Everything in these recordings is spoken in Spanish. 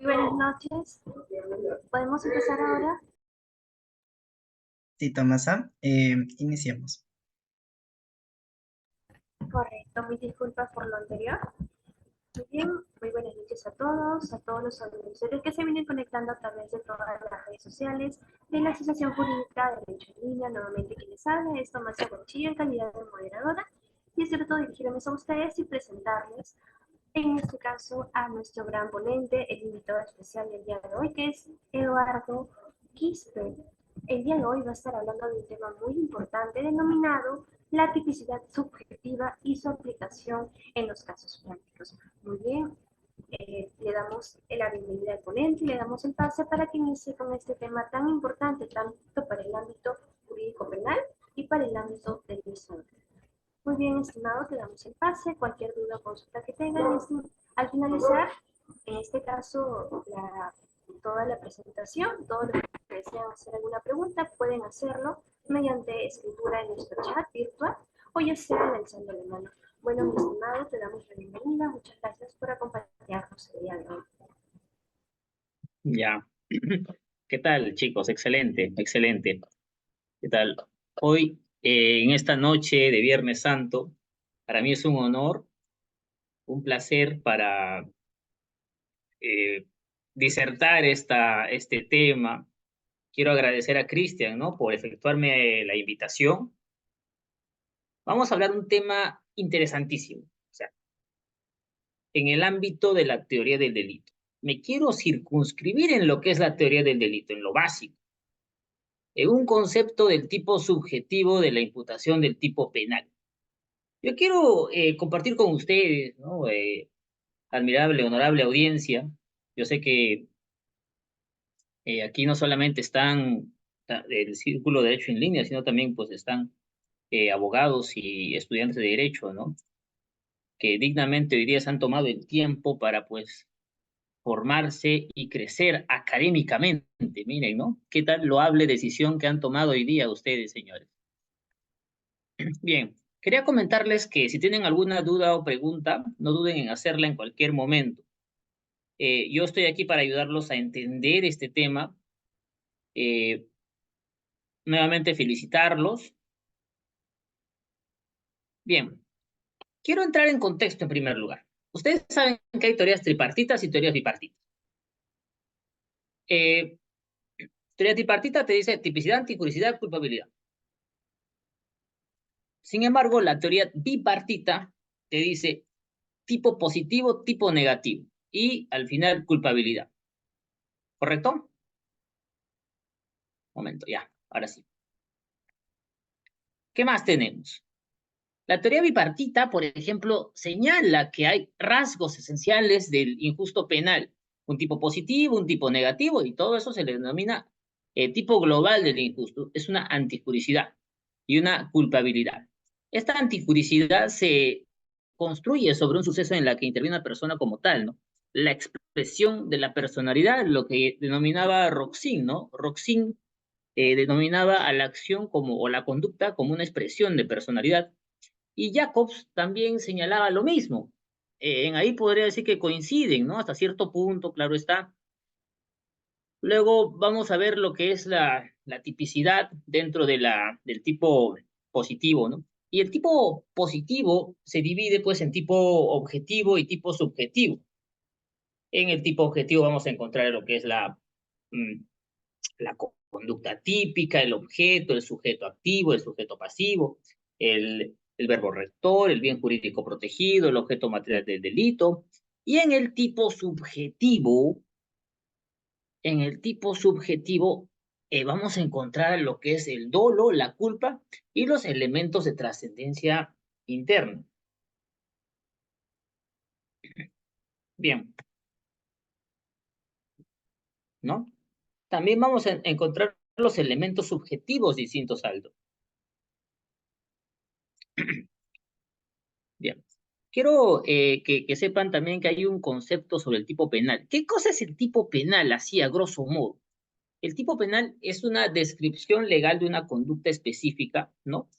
Muy buenas noches. ¿Podemos empezar ahora? Sí, Tomasa, iniciemos. Correcto, mis disculpas por lo anterior. Muy bien, muy buenas noches a todos los auditores que se vienen conectando a través de todas las redes sociales de la Asociación Jurídica de Derecho en Línea. Nuevamente quien les habla es Tomasa Guachilla en calidad de moderadora y es cierto dirigirme a ustedes y presentarles en este caso a nuestro gran ponente, el invitado especial del día de hoy, que es Eduardo Quispe. El día de hoy va a estar hablando de un tema muy importante denominado la tipicidad subjetiva y su aplicación en los casos prácticos. Muy bien, le damos la bienvenida al ponente y le damos el pase para que inicie con este tema tan importante, tanto para el ámbito jurídico penal y para el ámbito del mismo. Muy bien, estimado, te damos el pase. Cualquier duda o consulta que tengan, al finalizar, en este caso, toda la presentación, todo lo que desean hacer alguna pregunta, pueden hacerlo mediante escritura en nuestro chat virtual o ya sea lanzando la mano. Bueno, mi estimado, te damos la bienvenida. Muchas gracias por acompañarnos el día de hoy. Ya. ¿Qué tal, chicos? Excelente, excelente. ¿Qué tal? Hoy, en esta noche de Viernes Santo, para mí es un honor, un placer para eh, disertar este tema. Quiero agradecer a Cristian, ¿no? Por efectuarme la invitación. Vamos a hablar de un tema interesantísimo, o sea, en el ámbito de la teoría del delito. Me quiero circunscribir en lo que es la teoría del delito, en lo básico, en un concepto del tipo subjetivo de la imputación del tipo penal. Yo quiero compartir con ustedes, ¿no? Admirable, honorable audiencia. Yo sé que aquí no solamente están el Círculo de Derecho en Línea, sino también pues están abogados y estudiantes de Derecho, ¿no? Que dignamente hoy día se han tomado el tiempo para pues formarse y crecer académicamente. Miren, ¿no? ¿Qué tal loable decisión que han tomado hoy día ustedes, señores? Bien, quería comentarles que si tienen alguna duda o pregunta, no duden en hacerla en cualquier momento. Yo estoy aquí para ayudarlos a entender este tema. Eh, Nuevamente felicitarlos. Bien, quiero entrar en contexto en primer lugar. Ustedes saben que hay teorías tripartitas y teorías bipartitas. Eh, Teoría tripartita te dice tipicidad, anticuricidad, culpabilidad. Sin embargo, la teoría bipartita te dice tipo positivo, tipo negativo y al final culpabilidad. ¿Correcto? Momento, ya, ahora sí. ¿Qué más tenemos? La teoría bipartita, por ejemplo, señala que hay rasgos esenciales del injusto penal, un tipo positivo, un tipo negativo, y todo eso se le denomina tipo global del injusto. Es una antijuricidad y una culpabilidad. Esta antijuricidad se construye sobre un suceso en la que interviene una persona como tal, ¿no? La expresión de la personalidad, lo que denominaba Roxin, ¿no? Roxin denominaba a la acción como, o la conducta como una expresión de personalidad y Jacobs también señalaba lo mismo. En ahí podría decir que coinciden, ¿no? Hasta cierto punto, claro está. Luego vamos a ver lo que es la tipicidad dentro del tipo positivo, ¿no? Y el tipo positivo se divide pues en tipo objetivo y tipo subjetivo. En el tipo objetivo vamos a encontrar lo que es mm, la conducta típica, el objeto, el sujeto activo, el sujeto pasivo, el verbo rector, el bien jurídico protegido, el objeto material del delito. Y en el tipo subjetivo vamos a encontrar lo que es el dolo, la culpa y los elementos de trascendencia interna. Bien, ¿no? También vamos a encontrar los elementos subjetivos distintos al dolo. Bien. Quiero que sepan también que hay un concepto sobre el tipo penal. ¿Qué cosa es el tipo penal, así a grosso modo? El tipo penal es una descripción legal de una conducta específica, ¿no?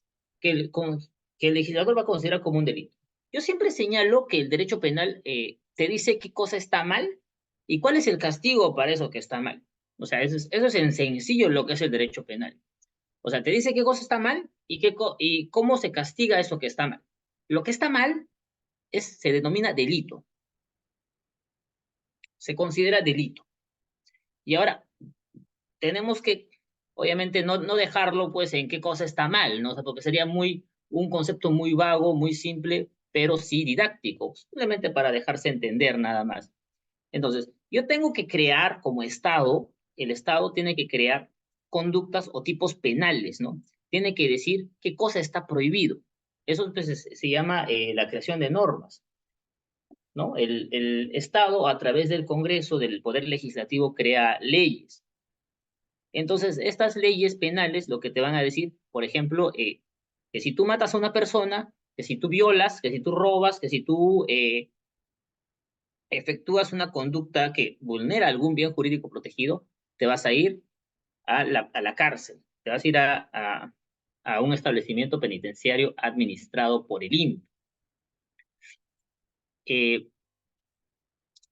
Que el legislador va a considerar como un delito. Yo siempre señalo que el derecho penal te dice qué cosa está mal ¿Y cuál es el castigo para eso que está mal? O sea, eso es en sencillo lo que es el derecho penal. O sea, te dice qué cosa está mal y, y cómo se castiga eso que está mal. Lo que está mal se denomina delito, se considera delito. Y ahora tenemos que, obviamente, no dejarlo pues en qué cosa está mal, ¿no? O sea, porque sería un concepto muy vago, muy simple, pero sí didáctico, simplemente para dejarse entender nada más. Entonces, yo tengo que crear como Estado, el Estado tiene que crear conductas o tipos penales, ¿no? Tiene que decir qué cosa está prohibido. Eso pues, se llama la creación de normas, ¿no? El Estado, a través del Congreso, del Poder Legislativo, crea leyes. Entonces, estas leyes penales lo que te van a decir, por ejemplo, que si tú matas a una persona, que si tú violas, que si tú robas, que si tú efectúas una conducta que vulnera algún bien jurídico protegido, te vas a ir a la cárcel, te vas a ir a un establecimiento penitenciario administrado por el INPE.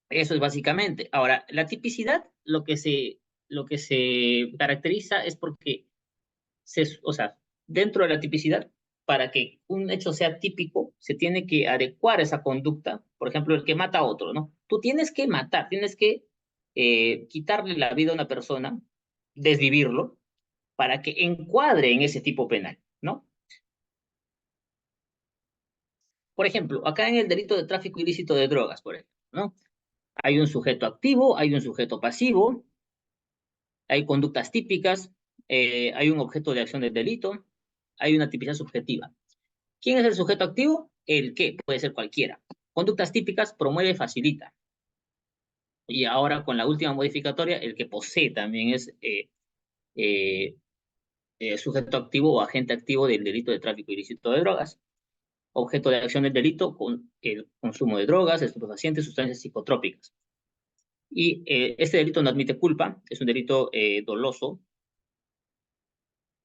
Eso es básicamente. Ahora, la tipicidad, lo que se caracteriza es porque, o sea, dentro de la tipicidad, para que un hecho sea típico, se tiene que adecuar esa conducta. Por ejemplo, el que mata a otro, ¿no? Tú tienes que matar, tienes que quitarle la vida a una persona, desvivirlo, para que encuadre en ese tipo penal, ¿no? Por ejemplo, acá en el delito de tráfico ilícito de drogas, por ejemplo, ¿no? Hay un sujeto activo, hay un sujeto pasivo, hay conductas típicas, hay un objeto de acción del delito, hay una tipicidad subjetiva. ¿Quién es el sujeto activo? El que puede ser cualquiera. Conductas típicas, promueve, facilita. Y ahora con la última modificatoria, el que posee también es eh, sujeto activo o agente activo del delito de tráfico ilícito de drogas. Objeto de acción del delito con el consumo de drogas, estupefacientes, sustancias psicotrópicas. Y este delito no admite culpa, es un delito doloso,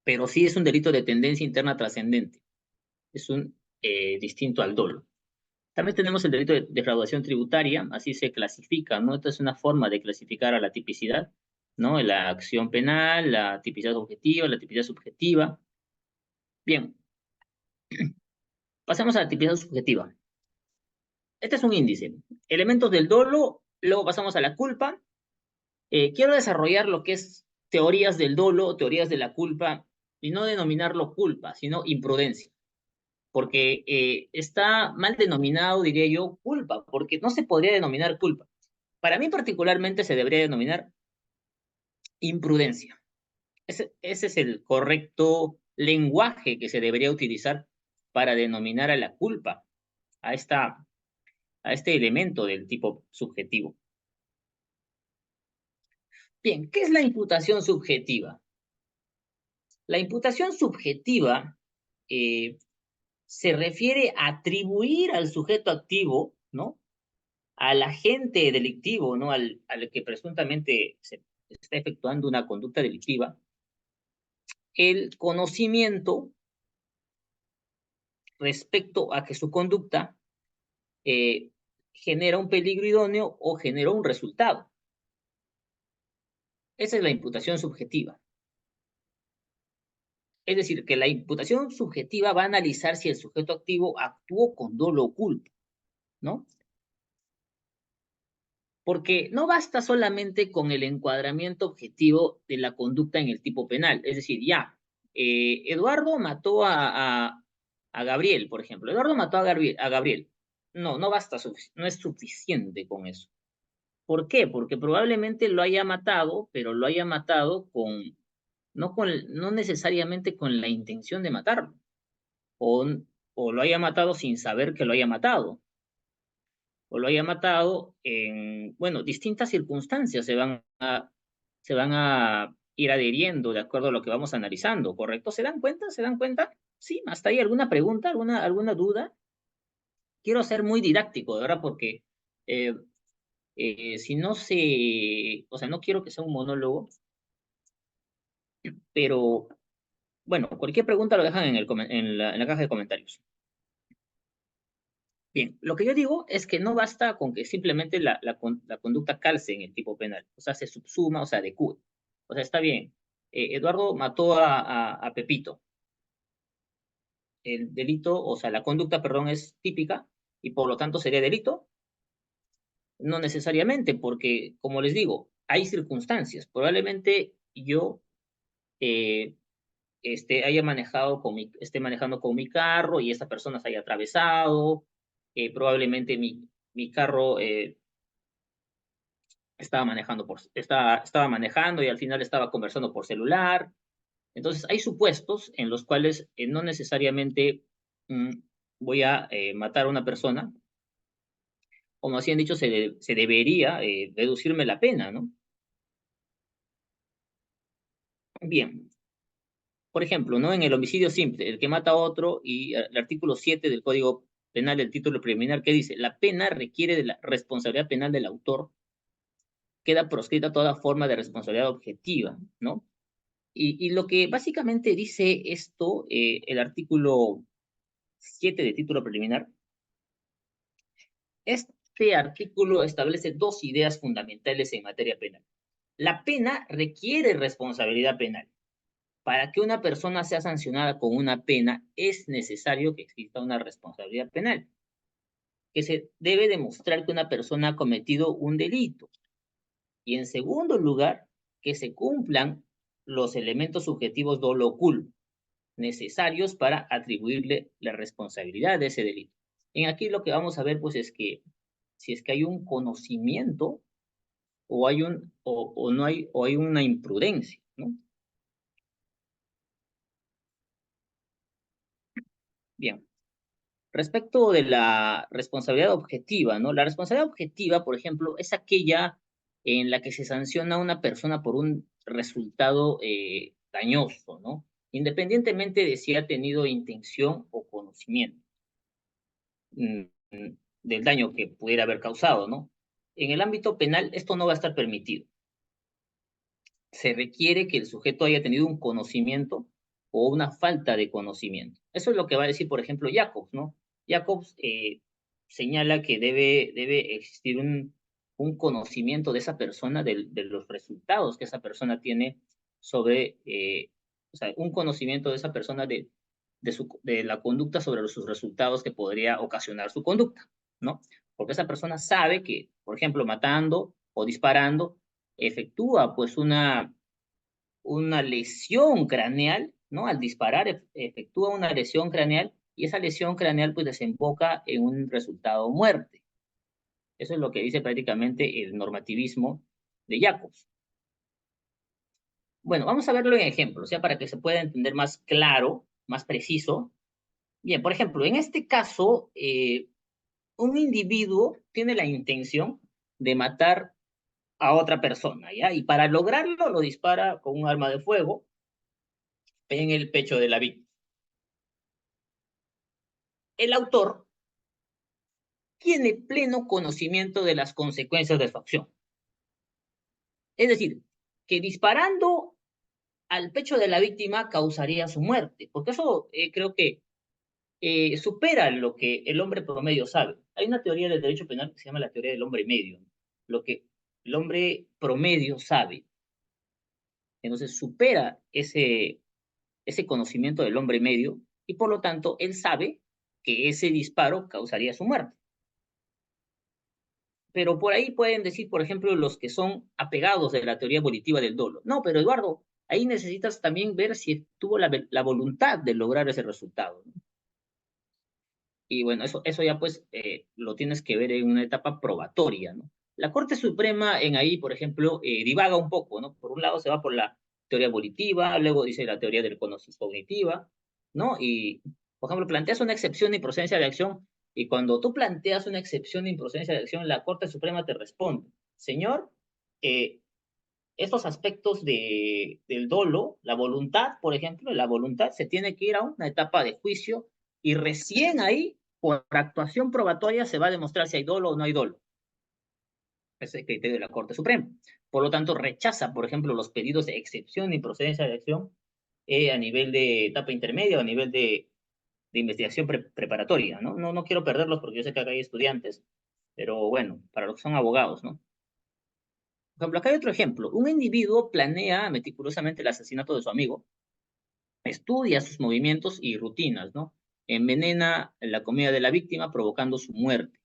pero sí es un delito de tendencia interna trascendente. Es un distinto al dolo. También tenemos el delito de defraudación tributaria, así se clasifica, ¿no? Esta es una forma de clasificar a la tipicidad, ¿no? La acción penal, la tipicidad objetiva, la tipicidad subjetiva. Bien, pasamos a la tipicidad subjetiva. Este es un índice. Elementos del dolo, luego pasamos a la culpa. Quiero desarrollar lo que es teorías del dolo, teorías de la culpa, y no denominarlo culpa, sino imprudencia. Porque está mal denominado, diría yo, culpa, porque no se podría denominar culpa. Para mí particularmente se debería denominar imprudencia. Ese es el correcto lenguaje que se debería utilizar para denominar a la culpa, a, a este elemento del tipo subjetivo. Bien, ¿qué es la imputación subjetiva? La imputación subjetiva se refiere a atribuir al sujeto activo, ¿no? Al agente delictivo, ¿no? Al que presuntamente se está efectuando una conducta delictiva, el conocimiento respecto a que su conducta genera un peligro idóneo o generó un resultado. Esa es la imputación subjetiva. Es decir, que la imputación subjetiva va a analizar si el sujeto activo actuó con dolo o culpa, ¿no? Porque no basta solamente con el encuadramiento objetivo de la conducta en el tipo penal. Es decir, ya, Eduardo mató a Gabriel, por ejemplo. Eduardo mató a Gabriel. No, no basta, no es suficiente con eso. ¿Por qué? Porque probablemente lo haya matado, pero lo haya matado no necesariamente con la intención de matarlo, o, o lo haya matado sin saber que lo haya matado, o lo haya matado en, bueno, distintas circunstancias se van a ir adheriendo de acuerdo a lo que vamos analizando, ¿correcto? ¿Se dan cuenta? ¿Se dan cuenta? Sí, hasta ahí alguna pregunta, alguna duda. Quiero ser muy didáctico, ¿verdad? Porque eh, si no o sea, no quiero que sea un monólogo, pero bueno, cualquier pregunta lo dejan en la caja de comentarios. Bien, lo que yo digo es que no basta con que simplemente la conducta calce en el tipo penal, o sea, se subsuma, o sea, adecue. O sea, está bien, Eduardo mató a Pepito. El delito, o sea, la conducta, perdón, es típica y por lo tanto sería delito. No necesariamente, porque, como les digo, hay circunstancias. Probablemente yo eh, esté manejando con mi carro y esta persona se haya atravesado. Probablemente mi carro estaba manejando y al final estaba conversando por celular. Entonces, hay supuestos en los cuales no necesariamente mm, voy a matar a una persona, como así han dicho, se debería reducirme la pena, ¿no? Bien, por ejemplo, ¿no? En el homicidio simple, el que mata a otro, y el artículo 7 del Código Penal, el título preliminar, que dice, la pena requiere de la responsabilidad penal del autor, queda proscrita toda forma de responsabilidad objetiva, ¿no? Y lo que básicamente dice esto, el artículo 7 de título preliminar, este artículo establece dos ideas fundamentales en materia penal. La pena requiere responsabilidad penal. Para que una persona sea sancionada con una pena, es necesario que exista una responsabilidad penal, que se debe demostrar que una persona ha cometido un delito. Y en segundo lugar, que se cumplan los elementos subjetivos dolo culpo, necesarios para atribuirle la responsabilidad de ese delito. En aquí lo que vamos a ver, pues, es que si es que hay un conocimiento o no hay, o hay una imprudencia, ¿no? Bien. Respecto de la responsabilidad objetiva, ¿no? La responsabilidad objetiva, por ejemplo, es aquella en la que se sanciona a una persona por un resultado dañoso, ¿no? Independientemente de si ha tenido intención o conocimiento mm, del daño que pudiera haber causado, ¿no? En el ámbito penal esto no va a estar permitido. Se requiere que el sujeto haya tenido un conocimiento o una falta de conocimiento. Eso es lo que va a decir, por ejemplo, Jacobs, ¿no? Jacobs señala que debe existir un conocimiento de esa persona, de los resultados que esa persona tiene sobre, o sea, un conocimiento de esa persona de la conducta sobre sus resultados que podría ocasionar su conducta, ¿no? Porque esa persona sabe que, por ejemplo, matando o disparando, efectúa pues una lesión craneal, ¿no? Al disparar efectúa una lesión craneal y esa lesión craneal pues desemboca en un resultado muerte. Eso es lo que dice prácticamente el normativismo de Jacobs. Bueno, vamos a verlo en ejemplos, ya para que se pueda entender más claro, más preciso. Bien, por ejemplo, en este caso, un individuo tiene la intención de matar a otra persona, ¿ya? Y para lograrlo lo dispara con un arma de fuego en el pecho de la víctima. El autor tiene pleno conocimiento de las consecuencias de su acción. Es decir, que disparando al pecho de la víctima causaría su muerte, porque eso creo que supera lo que el hombre promedio sabe. Hay una teoría del derecho penal que se llama la teoría del hombre medio, ¿no? Lo que el hombre promedio sabe. Entonces supera ese conocimiento del hombre medio y por lo tanto él sabe que ese disparo causaría su muerte. Pero por ahí pueden decir, por ejemplo, los que son apegados de la teoría volitiva del dolo. No, pero Eduardo, ahí necesitas también ver si tuvo la voluntad de lograr ese resultado, ¿no? Y bueno, eso ya pues lo tienes que ver en una etapa probatoria, ¿no? La Corte Suprema en ahí, por ejemplo, divaga un poco, ¿no? Por un lado se va por la teoría volitiva, luego dice la teoría del conocimiento cognitiva, ¿no? Y, por ejemplo, planteas una excepción de improcedencia de acción y cuando tú planteas una excepción de improcedencia de acción, la Corte Suprema te responde, señor, eh, estos aspectos del dolo, la voluntad, por ejemplo, la voluntad se tiene que ir a una etapa de juicio y recién ahí, por actuación probatoria, se va a demostrar si hay dolo o no hay dolo. Ese es el criterio de la Corte Suprema. Por lo tanto, rechaza, por ejemplo, los pedidos de excepción y procedencia de acción a nivel de etapa intermedia o a nivel de investigación preparatoria, ¿no? No quiero perderlos porque yo sé que acá hay estudiantes, pero bueno, para los que son abogados, ¿no? Por ejemplo, acá hay otro ejemplo. Un individuo planea meticulosamente el asesinato de su amigo, estudia sus movimientos y rutinas, ¿no? Envenena la comida de la víctima provocando su muerte.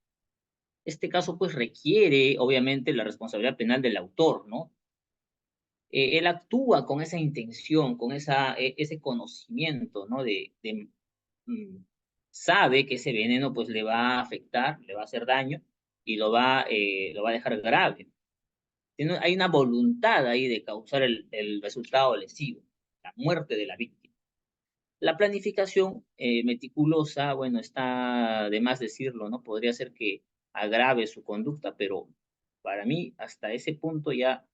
Este caso, pues, requiere, obviamente, la responsabilidad penal del autor, ¿no? Él actúa con esa intención, con ese conocimiento, ¿no? Mm, sabe que ese veneno, pues, le va a afectar, le va a hacer daño y lo va a dejar grave. Hay una voluntad ahí de causar el resultado lesivo, la muerte de la víctima. La planificación meticulosa, bueno, está de más decirlo, ¿no? Podría ser que agrave su conducta, pero para mí hasta ese punto ya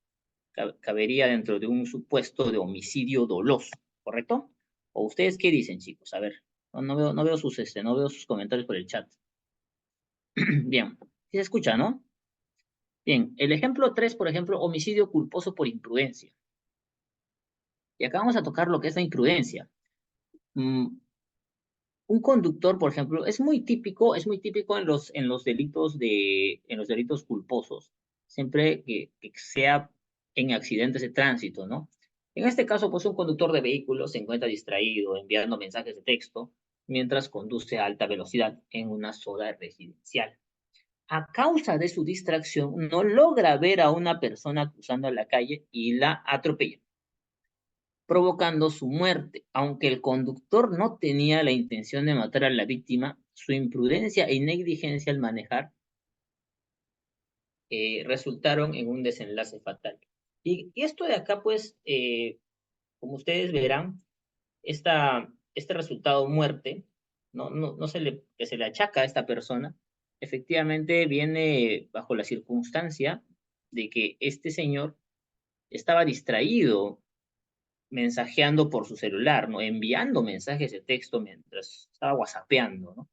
cabería dentro de un supuesto de homicidio doloso, ¿correcto? ¿O ustedes qué dicen, chicos? A ver, no veo sus comentarios por el chat. Bien, sí se escucha, ¿no? Bien, el ejemplo 3, por ejemplo, homicidio culposo por imprudencia. Y acá vamos a tocar lo que es la imprudencia. Un conductor, por ejemplo, es muy típico en los delitos culposos, siempre que sea en accidentes de tránsito, ¿no? En este caso, pues un conductor de vehículo se encuentra distraído enviando mensajes de texto mientras conduce a alta velocidad en una zona residencial. A causa de su distracción, no logra ver a una persona cruzando la calle y la atropella, provocando su muerte. Aunque el conductor no tenía la intención de matar a la víctima, su imprudencia y negligencia al manejar resultaron en un desenlace fatal. Y esto de acá, pues, como ustedes verán, este resultado muerte, no que se le achaca a esta persona, efectivamente viene bajo la circunstancia de que este señor estaba distraído mensajeando por su celular, ¿no? Enviando mensajes de texto mientras estaba whatsappeando, ¿no?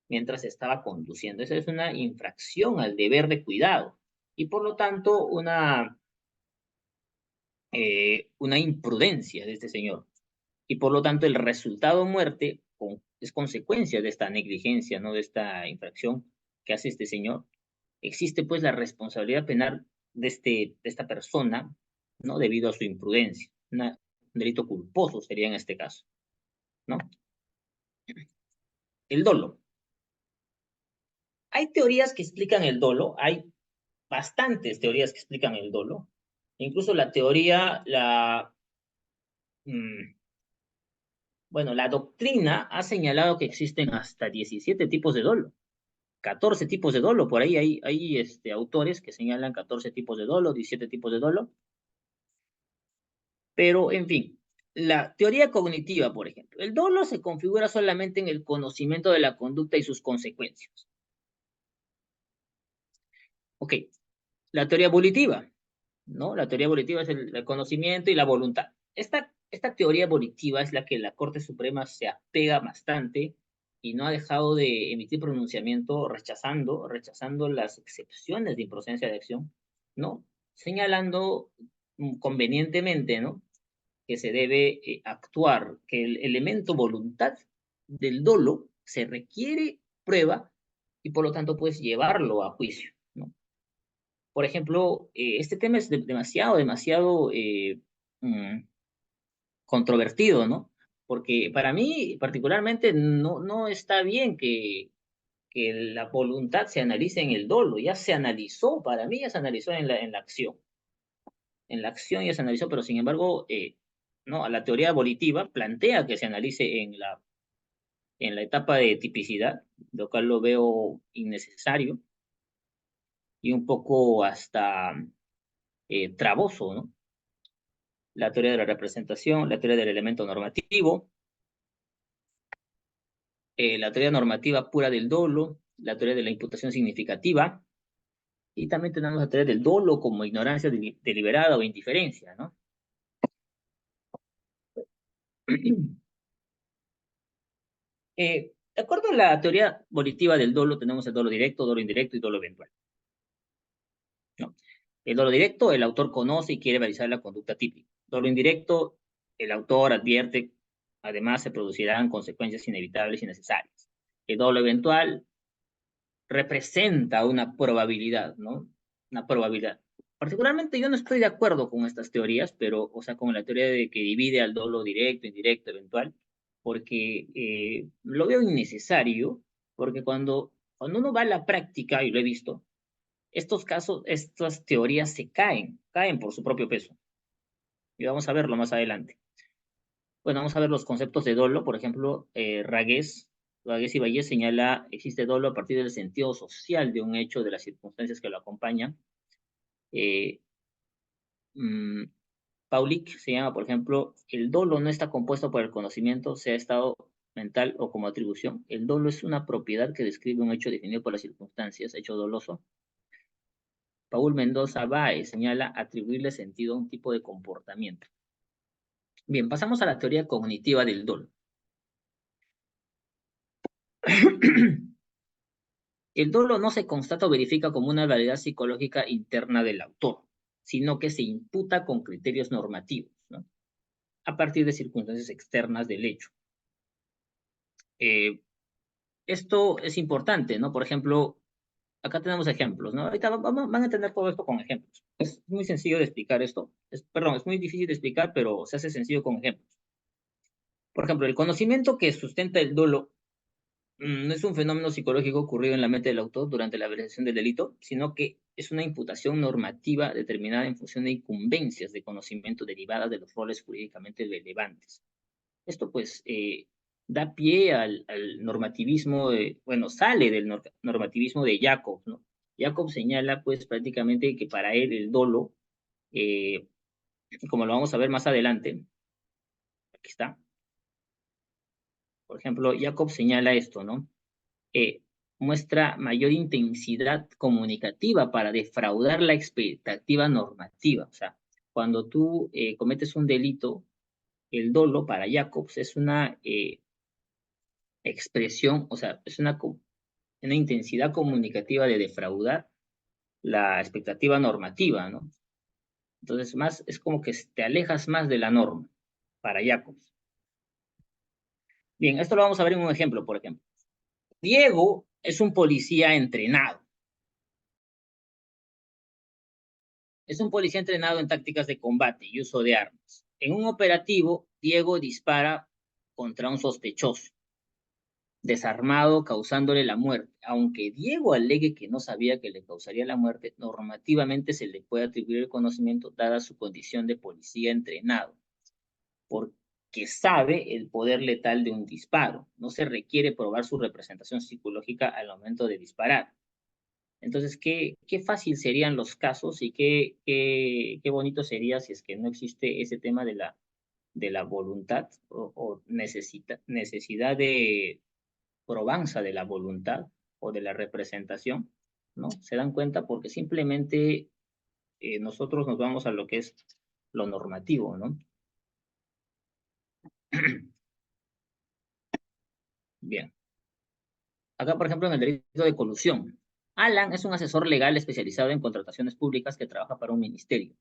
Mientras estaba conduciendo. Esa es una infracción al deber de cuidado y por lo tanto una imprudencia de este señor. Y por lo tanto el resultado muerte es consecuencia de esta negligencia, ¿no? De esta infracción que hace este señor. Existe pues la responsabilidad penal de esta persona, ¿no? Debido a su imprudencia. Un delito culposo sería en este caso, ¿no? El dolo. Hay teorías que explican el dolo, hay bastantes teorías que explican el dolo. Incluso bueno, la doctrina ha señalado que existen hasta 17 tipos de dolo, 14 tipos de dolo, por ahí hay autores que señalan 14 tipos de dolo, 17 tipos de dolo, pero en fin, la teoría cognitiva, por ejemplo, el dolo se configura solamente en el conocimiento de la conducta y sus consecuencias. Ok, la teoría volitiva, ¿no? La teoría volitiva es el conocimiento y la voluntad. Esta teoría volitiva es la que la Corte Suprema se apega bastante y no ha dejado de emitir pronunciamiento rechazando las excepciones de improcedencia de acción, ¿no? Señalando convenientemente, ¿no? Que se debe actuar, que el elemento voluntad del dolo se requiere prueba y por lo tanto puedes llevarlo a juicio, ¿no? Por ejemplo, este tema es demasiado controvertido, ¿no? Porque para mí particularmente no está bien que la voluntad se analice en el dolo, ya se analizó, para mí ya se analizó en la acción. En la acción ya se analizó, pero sin embargo, no, la teoría volitiva plantea que se analice en la etapa de tipicidad, lo cual lo veo innecesario y un poco hasta travoso, ¿no? La teoría de la representación, la teoría del elemento normativo, la teoría normativa pura del dolo, la teoría de la imputación significativa, y también tenemos la teoría del dolo como ignorancia deliberada o indiferencia, ¿no? De acuerdo a la teoría volitiva del dolo, tenemos el dolo directo, dolo indirecto y dolo eventual, ¿no? El dolo directo, el autor conoce y quiere realizar la conducta típica. Dolo indirecto, el autor advierte Además, se producirán consecuencias inevitables y necesarias. El dolo eventual representa una probabilidad, ¿no? Una probabilidad. Particularmente yo no estoy de acuerdo con estas teorías, pero, o sea, con la teoría de que divide al dolo directo, indirecto, eventual, porque lo veo innecesario, porque cuando uno va a la práctica, y lo he visto, estos casos, estas teorías se caen por su propio peso. Y vamos a verlo más adelante. Bueno, vamos a ver los conceptos de dolo. Por ejemplo, Ragués y Vallés señala, existe dolo a partir del sentido social de un hecho, de las circunstancias que lo acompañan. Eh, mm, Paulik se llama, por ejemplo, el dolo no está compuesto por el conocimiento, sea estado mental o como atribución. El dolo es una propiedad que describe un hecho definido por las circunstancias, hecho doloso. Paul Mendoza Bae señala atribuirle sentido a un tipo de comportamiento. Bien, pasamos a la teoría cognitiva del dolo. El dolo no se constata o verifica como una realidad psicológica interna del autor, sino que se imputa con criterios normativos, ¿no? A partir de circunstancias externas del hecho. Esto es importante, ¿no? Por ejemplo, acá tenemos ejemplos, ¿no? Ahorita van a entender todo esto con ejemplos. Es muy sencillo de explicar esto. Perdón, es muy difícil de explicar, pero se hace sencillo con ejemplos. Por ejemplo, el conocimiento que sustenta el dolo no es un fenómeno psicológico ocurrido en la mente del autor durante la realización del delito, sino que es una imputación normativa determinada en función de incumbencias de conocimiento derivadas de los roles jurídicamente relevantes. Esto pues da pie al normativismo, bueno, sale del normativismo de Jacob, ¿no? Jacob señala pues prácticamente que para él el dolo, eh, como lo vamos a ver más adelante, aquí está, por ejemplo, Jacob señala esto, ¿no? Muestra mayor intensidad comunicativa para defraudar la expectativa normativa. O sea, cuando tú cometes un delito, el dolo para Jacobs es una expresión, o sea, es una intensidad comunicativa de defraudar la expectativa normativa, ¿no? Entonces, más, es como que te alejas más de la norma para Jacobs. Bien, esto lo vamos a ver en un ejemplo, por ejemplo. Diego es un policía entrenado. Es un policía entrenado en tácticas de combate y uso de armas. En un operativo, Diego dispara contra un sospechoso, desarmado, causándole la muerte. Aunque Diego alegue que no sabía que le causaría la muerte, normativamente se le puede atribuir el conocimiento dada su condición de policía entrenado, porque sabe el poder letal de un disparo. No se requiere probar su representación psicológica al momento de disparar. Entonces, qué fácil serían los casos y qué bonito sería si es que no existe ese tema de la voluntad o necesidad de probanza de la voluntad o de la representación, ¿no? Se dan cuenta porque simplemente nosotros nos vamos a lo que es lo normativo, ¿no? Bien. Acá, por ejemplo, en el delito de colusión. Alan es un asesor legal especializado en contrataciones públicas que trabaja para un ministerio.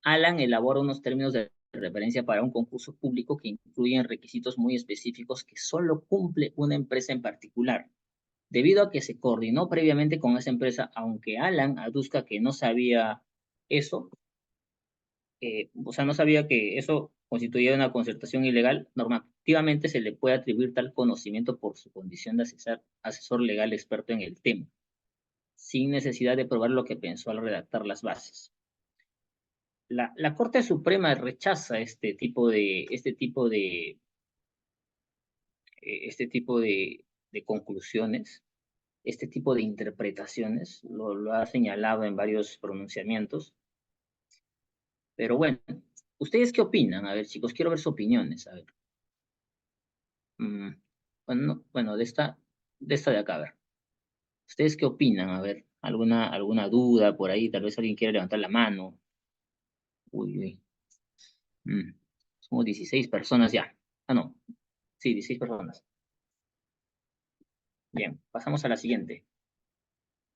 Alan elabora unos términos de referencia para un concurso público que incluyen requisitos muy específicos que solo cumple una empresa en particular. Debido a que se coordinó previamente con esa empresa, aunque Alan aduzca que no sabía eso, o sea, no sabía que eso constituía una concertación ilegal, normativamente se le puede atribuir tal conocimiento por su condición de asesor legal experto en el tema, sin necesidad de probar lo que pensó al redactar las bases. La Corte Suprema rechaza este tipo de conclusiones, este tipo de interpretaciones, lo ha señalado en varios pronunciamientos. Pero bueno, ¿ustedes qué opinan? A ver, chicos, quiero ver sus opiniones. A ver. Bueno, de esta de acá, a ver. ¿Ustedes qué opinan? A ver, alguna duda por ahí, tal vez alguien quiera levantar la mano. Uy, uy. Somos 16 personas ya. Ah, no. Sí, 16 personas. Bien, pasamos a la siguiente.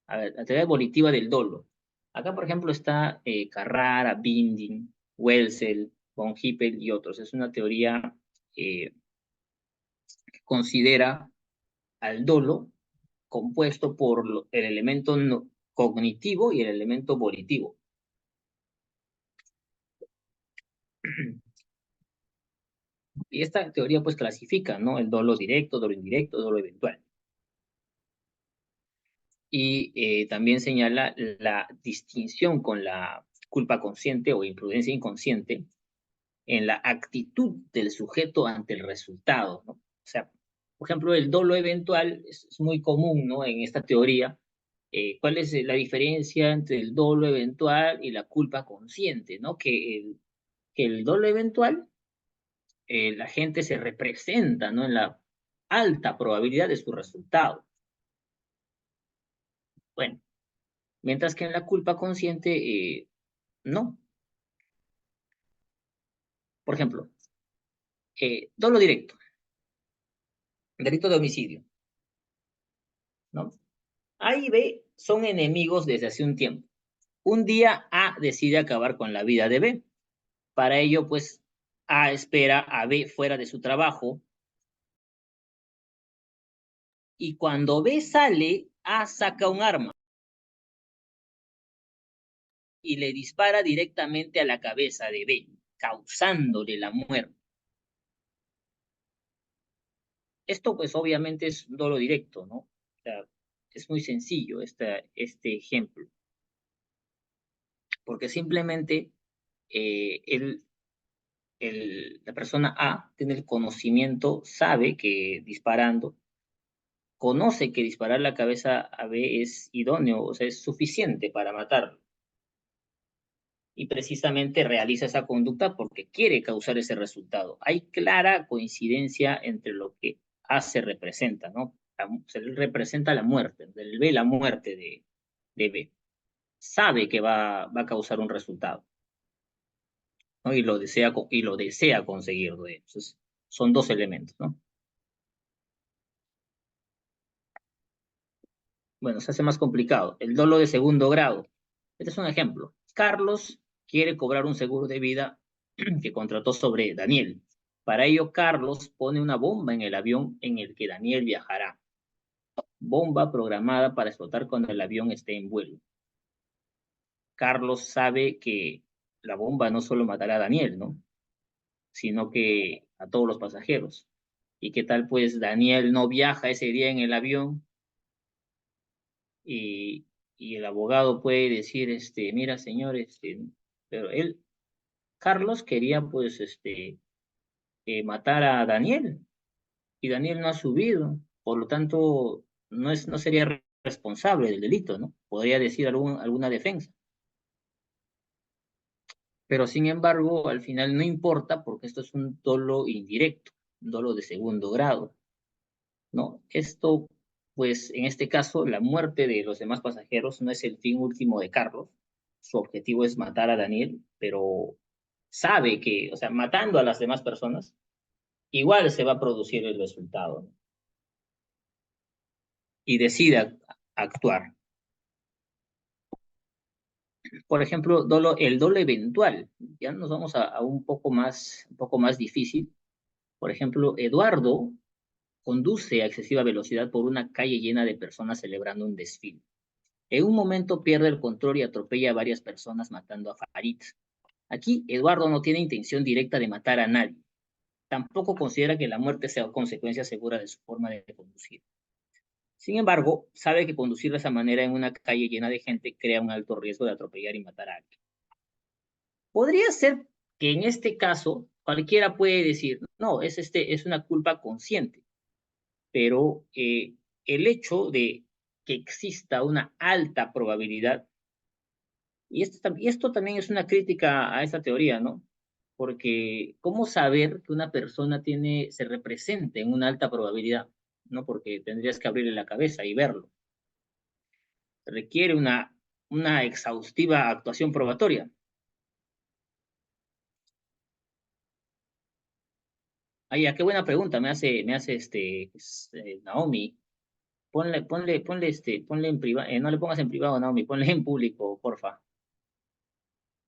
A ver, la teoría evolutiva del dolo. Acá, por ejemplo, está Carrara, Binding, Welzel, von Hippel y otros. Es una teoría considera al dolo compuesto por el elemento cognitivo y el elemento volitivo. Y esta teoría pues clasifica, ¿no? El dolo directo, dolo indirecto, dolo eventual. Y también señala la distinción con la culpa consciente o imprudencia inconsciente en la actitud del sujeto ante el resultado, ¿no? O sea, por ejemplo, el dolo eventual es muy común, ¿no? En esta teoría. ¿Cuál es la diferencia entre el dolo eventual y la culpa consciente, ¿no? Que el dolo eventual, la gente se representa, ¿no? En la alta probabilidad de su resultado. Bueno, mientras que en la culpa consciente, no. Por ejemplo, dolo directo, delito de homicidio, ¿no? A y B son enemigos desde hace un tiempo. Un día A decide acabar con la vida de B. Para ello, pues, A espera a B fuera de su trabajo y cuando B sale, A saca un arma y le dispara directamente a la cabeza de B, causándole la muerte. Esto, pues, obviamente es un dolo directo, ¿no? O sea, es muy sencillo este ejemplo, porque simplemente la persona A tiene el conocimiento, sabe que disparando, conoce que disparar la cabeza a B es idóneo, o sea, es suficiente para matarlo. Y precisamente realiza esa conducta porque quiere causar ese resultado. Hay clara coincidencia entre lo que A se representa, ¿no? Se representa la muerte, él ve la muerte de B. Sabe que va a causar un resultado, ¿no? Y lo desea conseguirlo. Entonces, son dos elementos, ¿no? Bueno, se hace más complicado. El dolo de segundo grado. Este es un ejemplo. Carlos quiere cobrar un seguro de vida que contrató sobre Daniel. Para ello, Carlos pone una bomba en el avión en el que Daniel viajará. Bomba programada para explotar cuando el avión esté en vuelo. Carlos sabe que la bomba no solo matará a Daniel, ¿no? Sino que a todos los pasajeros. ¿Y qué tal, pues, Daniel no viaja ese día en el avión y, y el abogado puede decir, mira, señor, pero Carlos quería, pues, matar a Daniel y Daniel no ha subido, por lo tanto, no sería responsable del delito, ¿no? Podría decir alguna defensa. Pero sin embargo, al final no importa porque esto es un dolo indirecto, un dolo de segundo grado, ¿no? Esto, pues, en este caso, la muerte de los demás pasajeros no es el fin último de Carlos. Su objetivo es matar a Daniel, pero sabe que, o sea, matando a las demás personas, igual se va a producir el resultado, ¿no? Y decide actuar. Por ejemplo, el dolo eventual. Ya nos vamos a un poco más difícil. Por ejemplo, Eduardo conduce a excesiva velocidad por una calle llena de personas celebrando un desfile. En un momento pierde el control y atropella a varias personas matando a Farid. Aquí Eduardo no tiene intención directa de matar a nadie. Tampoco considera que la muerte sea consecuencia segura de su forma de conducir. Sin embargo, sabe que conducir de esa manera en una calle llena de gente crea un alto riesgo de atropellar y matar a alguien. Podría ser que en este caso cualquiera puede decir, no, es una culpa consciente, pero el hecho de que exista una alta probabilidad, y esto también es una crítica a esta teoría, ¿no? Porque ¿cómo saber que una persona se representa en una alta probabilidad? ¿No? Porque tendrías que abrirle la cabeza y verlo. Requiere una exhaustiva actuación probatoria. Ay, qué buena pregunta me hace Naomi. Ponle en privado, no le pongas en privado, Naomi, ponle en público, porfa.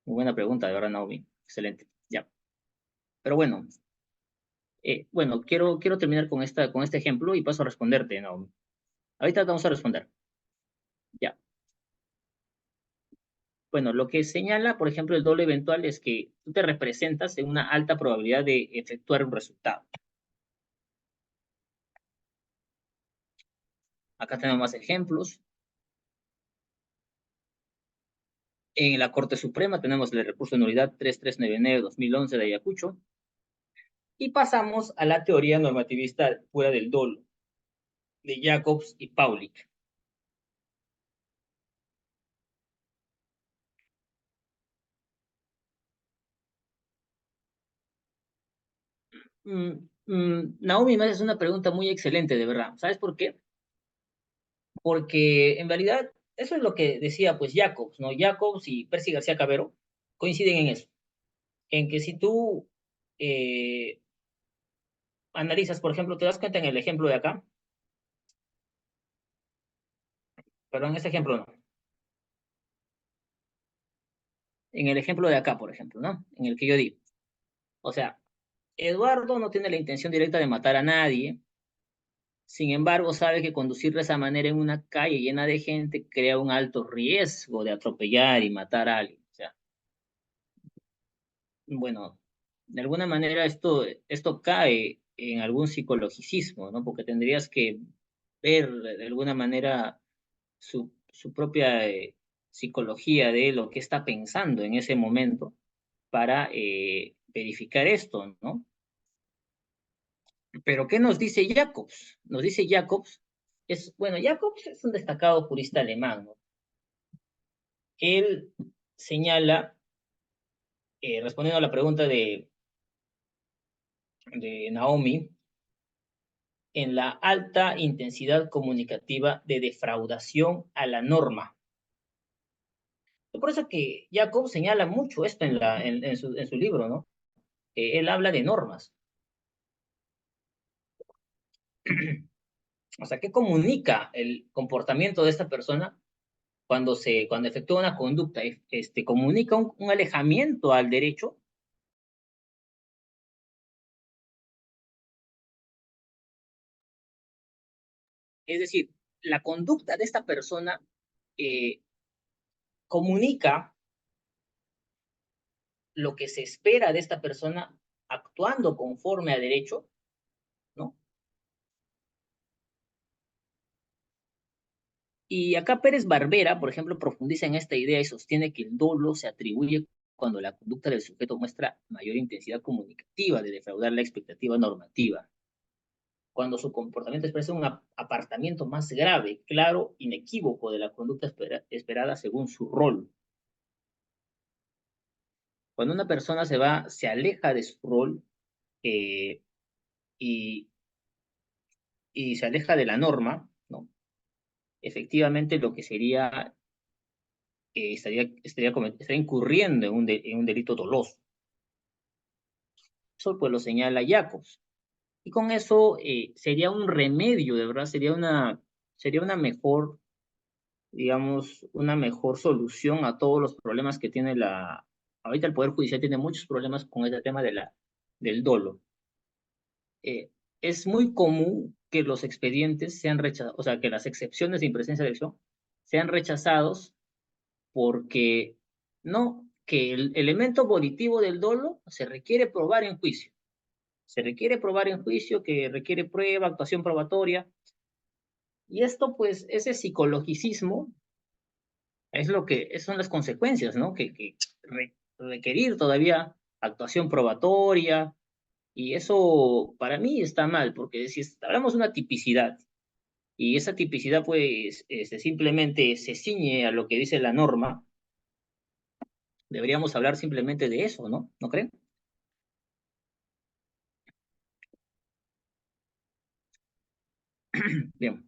Muy buena pregunta, de verdad, Naomi. Excelente. Ya. Pero bueno, Bueno, quiero terminar con este ejemplo y paso a responderte, Naomi. Ahorita vamos a responder. Ya. Bueno, lo que señala, por ejemplo, el doble eventual es que tú te representas en una alta probabilidad de efectuar un resultado. Acá tenemos más ejemplos. En la Corte Suprema tenemos el recurso de nulidad 3399-2011 de Ayacucho. Y pasamos a la teoría normativista pura del dolo, de Jacobs y Paulik. Naomi, me haces una pregunta muy excelente, de verdad. ¿Sabes por qué? Porque en realidad eso es lo que decía pues Jacobs, ¿no? Jacobs y Percy García Cabero coinciden en eso, en que si tú analizas, por ejemplo, te das cuenta en el ejemplo de acá, pero en este ejemplo no, en el ejemplo de acá, por ejemplo, ¿no? En el que yo digo, o sea, Eduardo no tiene la intención directa de matar a nadie, sin embargo, sabe que conducir de esa manera en una calle llena de gente crea un alto riesgo de atropellar y matar a alguien. O sea, bueno, de alguna manera esto cae en algún psicologicismo, ¿no? Porque tendrías que ver de alguna manera su propia psicología de lo que está pensando en ese momento para verificar esto, ¿no? Pero ¿qué nos dice Jacobs? Nos dice Jacobs, bueno, Jacobs es un destacado jurista alemán, ¿no? Él señala, respondiendo a la pregunta de Naomi, en la alta intensidad comunicativa de defraudación a la norma. Por eso que Jacob señala mucho esto en su libro, ¿no? Él habla de normas. O sea, ¿qué comunica el comportamiento de esta persona cuando efectúa una conducta? ¿Comunica un alejamiento al derecho? Es decir, la conducta de esta persona eh, comunica lo que se espera de esta persona actuando conforme a derecho, ¿no? Y acá Pérez Barbera, por ejemplo, profundiza en esta idea y sostiene que el dolo se atribuye cuando la conducta del sujeto muestra mayor intensidad comunicativa de defraudar la expectativa normativa, cuando su comportamiento expresa un apartamiento más grave, claro, inequívoco de la conducta esperada según su rol. Cuando una persona se aleja de su rol eh, y, y se aleja de la norma, ¿no? Efectivamente lo que sería, estaría incurriendo en un delito doloso. Eso pues lo señala Jacobs. Y con eso sería un remedio, de verdad, sería una mejor, digamos, una mejor solución a todos los problemas que tiene ahorita el Poder Judicial tiene muchos problemas con este tema del dolo. Es muy común que los expedientes sean rechazados, o sea, que las excepciones de impresencia de elección sean rechazados porque no, que el elemento volitivo del dolo se requiere probar en juicio. Se requiere probar en juicio, que requiere prueba, actuación probatoria. Y esto, pues, ese psicologicismo es lo que son las consecuencias, ¿no? Requerir todavía actuación probatoria. Y eso para mí está mal, porque si hablamos de una tipicidad y esa tipicidad, pues, simplemente se ciñe a lo que dice la norma, deberíamos hablar simplemente de eso, ¿no? ¿No creen? Bien.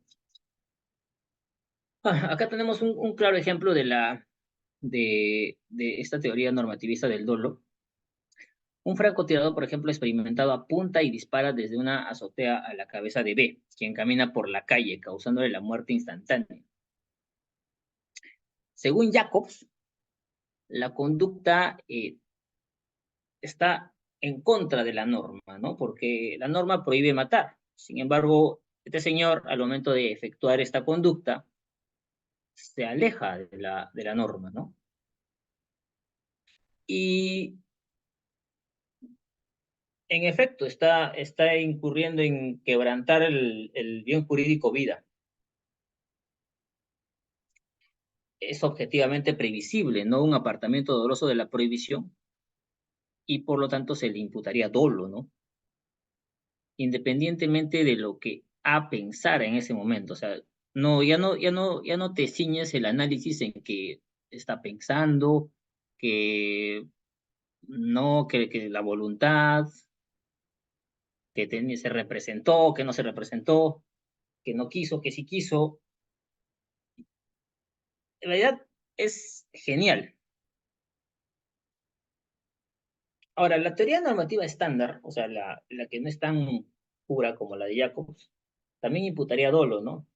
Acá tenemos un claro ejemplo de esta teoría normativista del dolo. Un francotirador, por ejemplo, experimentado apunta y dispara desde una azotea a la cabeza de B, quien camina por la calle, causándole la muerte instantánea. Según Jacobs, la conducta está en contra de la norma, ¿no? Porque la norma prohíbe matar. Sin embargo, este señor, al momento de efectuar esta conducta, se aleja de la norma, ¿no? Y en efecto, está incurriendo en quebrantar el bien jurídico vida. Es objetivamente previsible, no un apartamiento doloroso de la prohibición, y por lo tanto se le imputaría dolo, ¿no? Independientemente de lo que a pensar en ese momento. O sea, no, ya no te ciñes el análisis en que está pensando, que no, que la voluntad, se representó, que no se representó, que no quiso, que sí quiso. En realidad es genial. Ahora, la teoría normativa estándar, o sea, la que no es tan pura como la de Jacobs, también imputaría dolo, ¿no?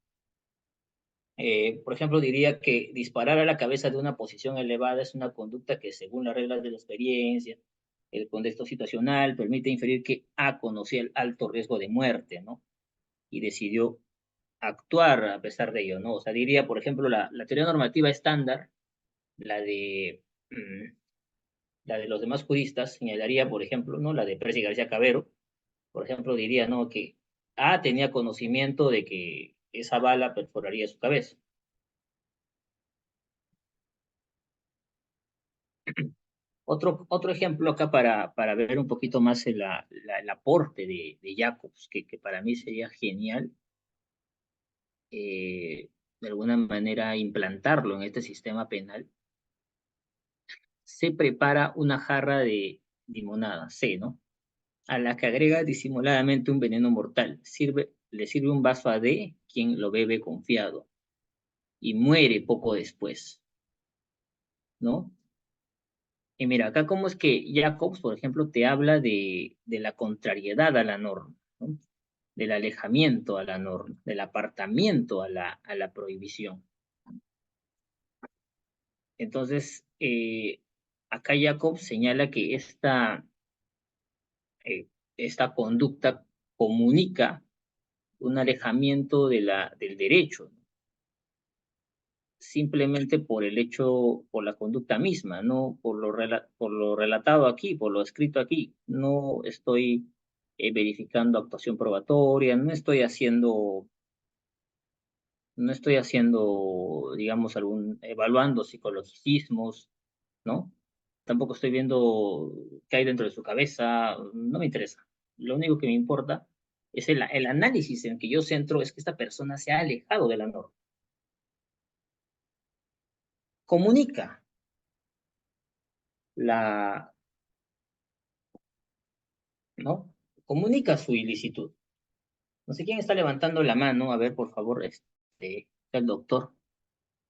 Por ejemplo, diría que disparar a la cabeza de una posición elevada es una conducta que, según las reglas de la experiencia, el contexto situacional, permite inferir que A conocía el alto riesgo de muerte, ¿no? Y decidió actuar a pesar de ello, ¿no? O sea, diría, por ejemplo, la teoría normativa estándar, la de, la de los demás juristas, señalaría, por ejemplo, ¿no? La de Pérez y García Cabero, por ejemplo, diría, ¿no? Que A tenía conocimiento de que esa bala perforaría su cabeza. Otro ejemplo acá para ver un poquito más el aporte de Jacobs, que para mí sería genial, de alguna manera implantarlo en este sistema penal. Se prepara una jarra de limonada, C, ¿no? A la que agrega disimuladamente un veneno mortal. Le sirve un vaso a D, quien lo bebe confiado, y muere poco después, ¿no? Y mira, acá cómo es que Jacobs, por ejemplo, te habla de la contrariedad a la norma, ¿no? Del alejamiento a la norma, del apartamiento a la prohibición. Entonces, acá Jacobs señala que eh, esta conducta comunica un alejamiento del derecho, simplemente por el hecho, por la conducta misma, no por por lo relatado aquí, por lo escrito aquí. No estoy verificando actuación probatoria, no estoy haciendo, digamos, evaluando psicologicismos, ¿no? Tampoco estoy viendo qué hay dentro de su cabeza, no me interesa. Lo único que me importa es el análisis en que yo centro es que esta persona se ha alejado de la norma. Comunica la, ¿no? Comunica su ilicitud. No sé quién está levantando la mano. A ver, por favor, el doctor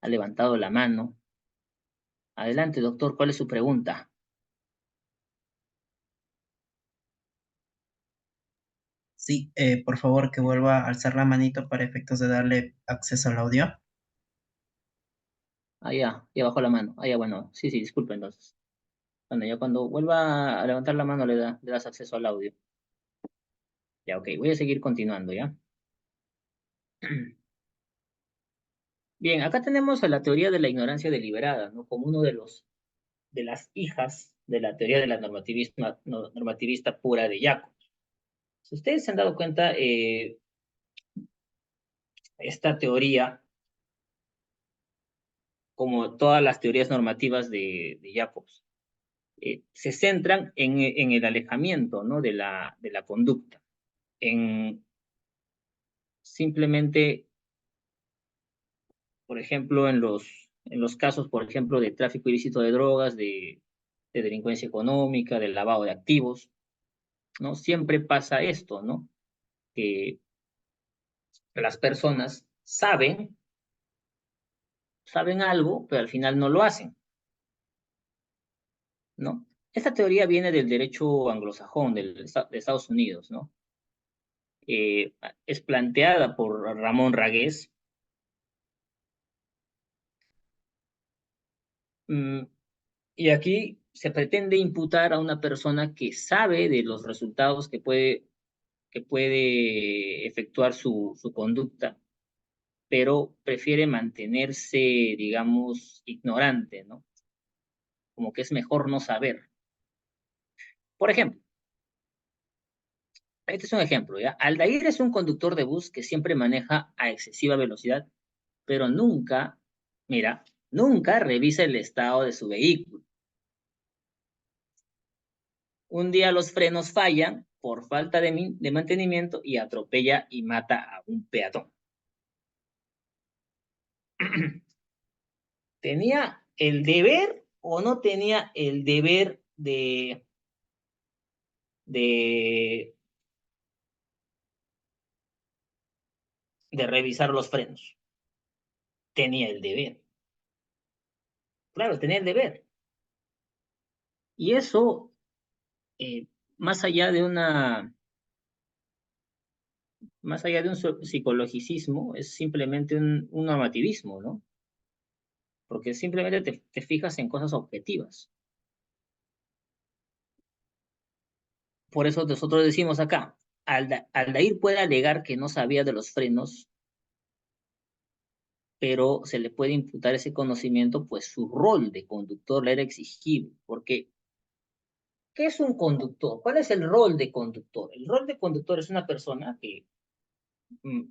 ha levantado la mano. Adelante, doctor, ¿cuál es su pregunta? Sí, por favor que vuelva a alzar la manito para efectos de darle acceso al audio. Ah, ya bajó la mano. Ah, ya, bueno, sí, disculpe entonces. Bueno, ya cuando vuelva a levantar la mano le das acceso al audio. Ya, ok, voy a seguir continuando, ¿ya? Bien, acá tenemos a la teoría de la ignorancia deliberada, ¿no? Como uno de las hijas de la teoría de la normativista pura de Jacob. Si ustedes se han dado cuenta, esta teoría, como todas las teorías normativas de Jacobs, se centran en el alejamiento, ¿no? De la conducta, en simplemente, por ejemplo, en los casos, por ejemplo, de tráfico ilícito de drogas, de delincuencia económica, del lavado de activos, ¿no? Siempre pasa esto, ¿no? Que las personas saben algo, pero al final no lo hacen, ¿no? Esta teoría viene del derecho anglosajón de Estados Unidos, ¿no? Eh, es planteada por Ramón Ragués. Y aquí se pretende imputar a una persona que sabe de los resultados que puede efectuar su conducta, pero prefiere mantenerse, digamos, ignorante, ¿no? Como que es mejor no saber. Por ejemplo, este es un ejemplo, ¿ya? Aldair es un conductor de bus que siempre maneja a excesiva velocidad, pero nunca, mira, nunca revisa el estado de su vehículo. Un día los frenos fallan por falta de mantenimiento y atropella y mata a un peatón. ¿Tenía el deber o no tenía el deber de, de revisar los frenos? Tenía el deber. Claro, tenía el deber. Y eso, eh, más allá de más allá de un psicologicismo, es simplemente un normativismo, ¿no? Porque simplemente te fijas en cosas objetivas. Por eso nosotros decimos acá, Aldair puede alegar que no sabía de los frenos, pero se le puede imputar ese conocimiento, pues su rol de conductor le era exigible, porque ¿qué es un conductor? ¿Cuál es el rol de conductor? El rol de conductor es una persona que mm,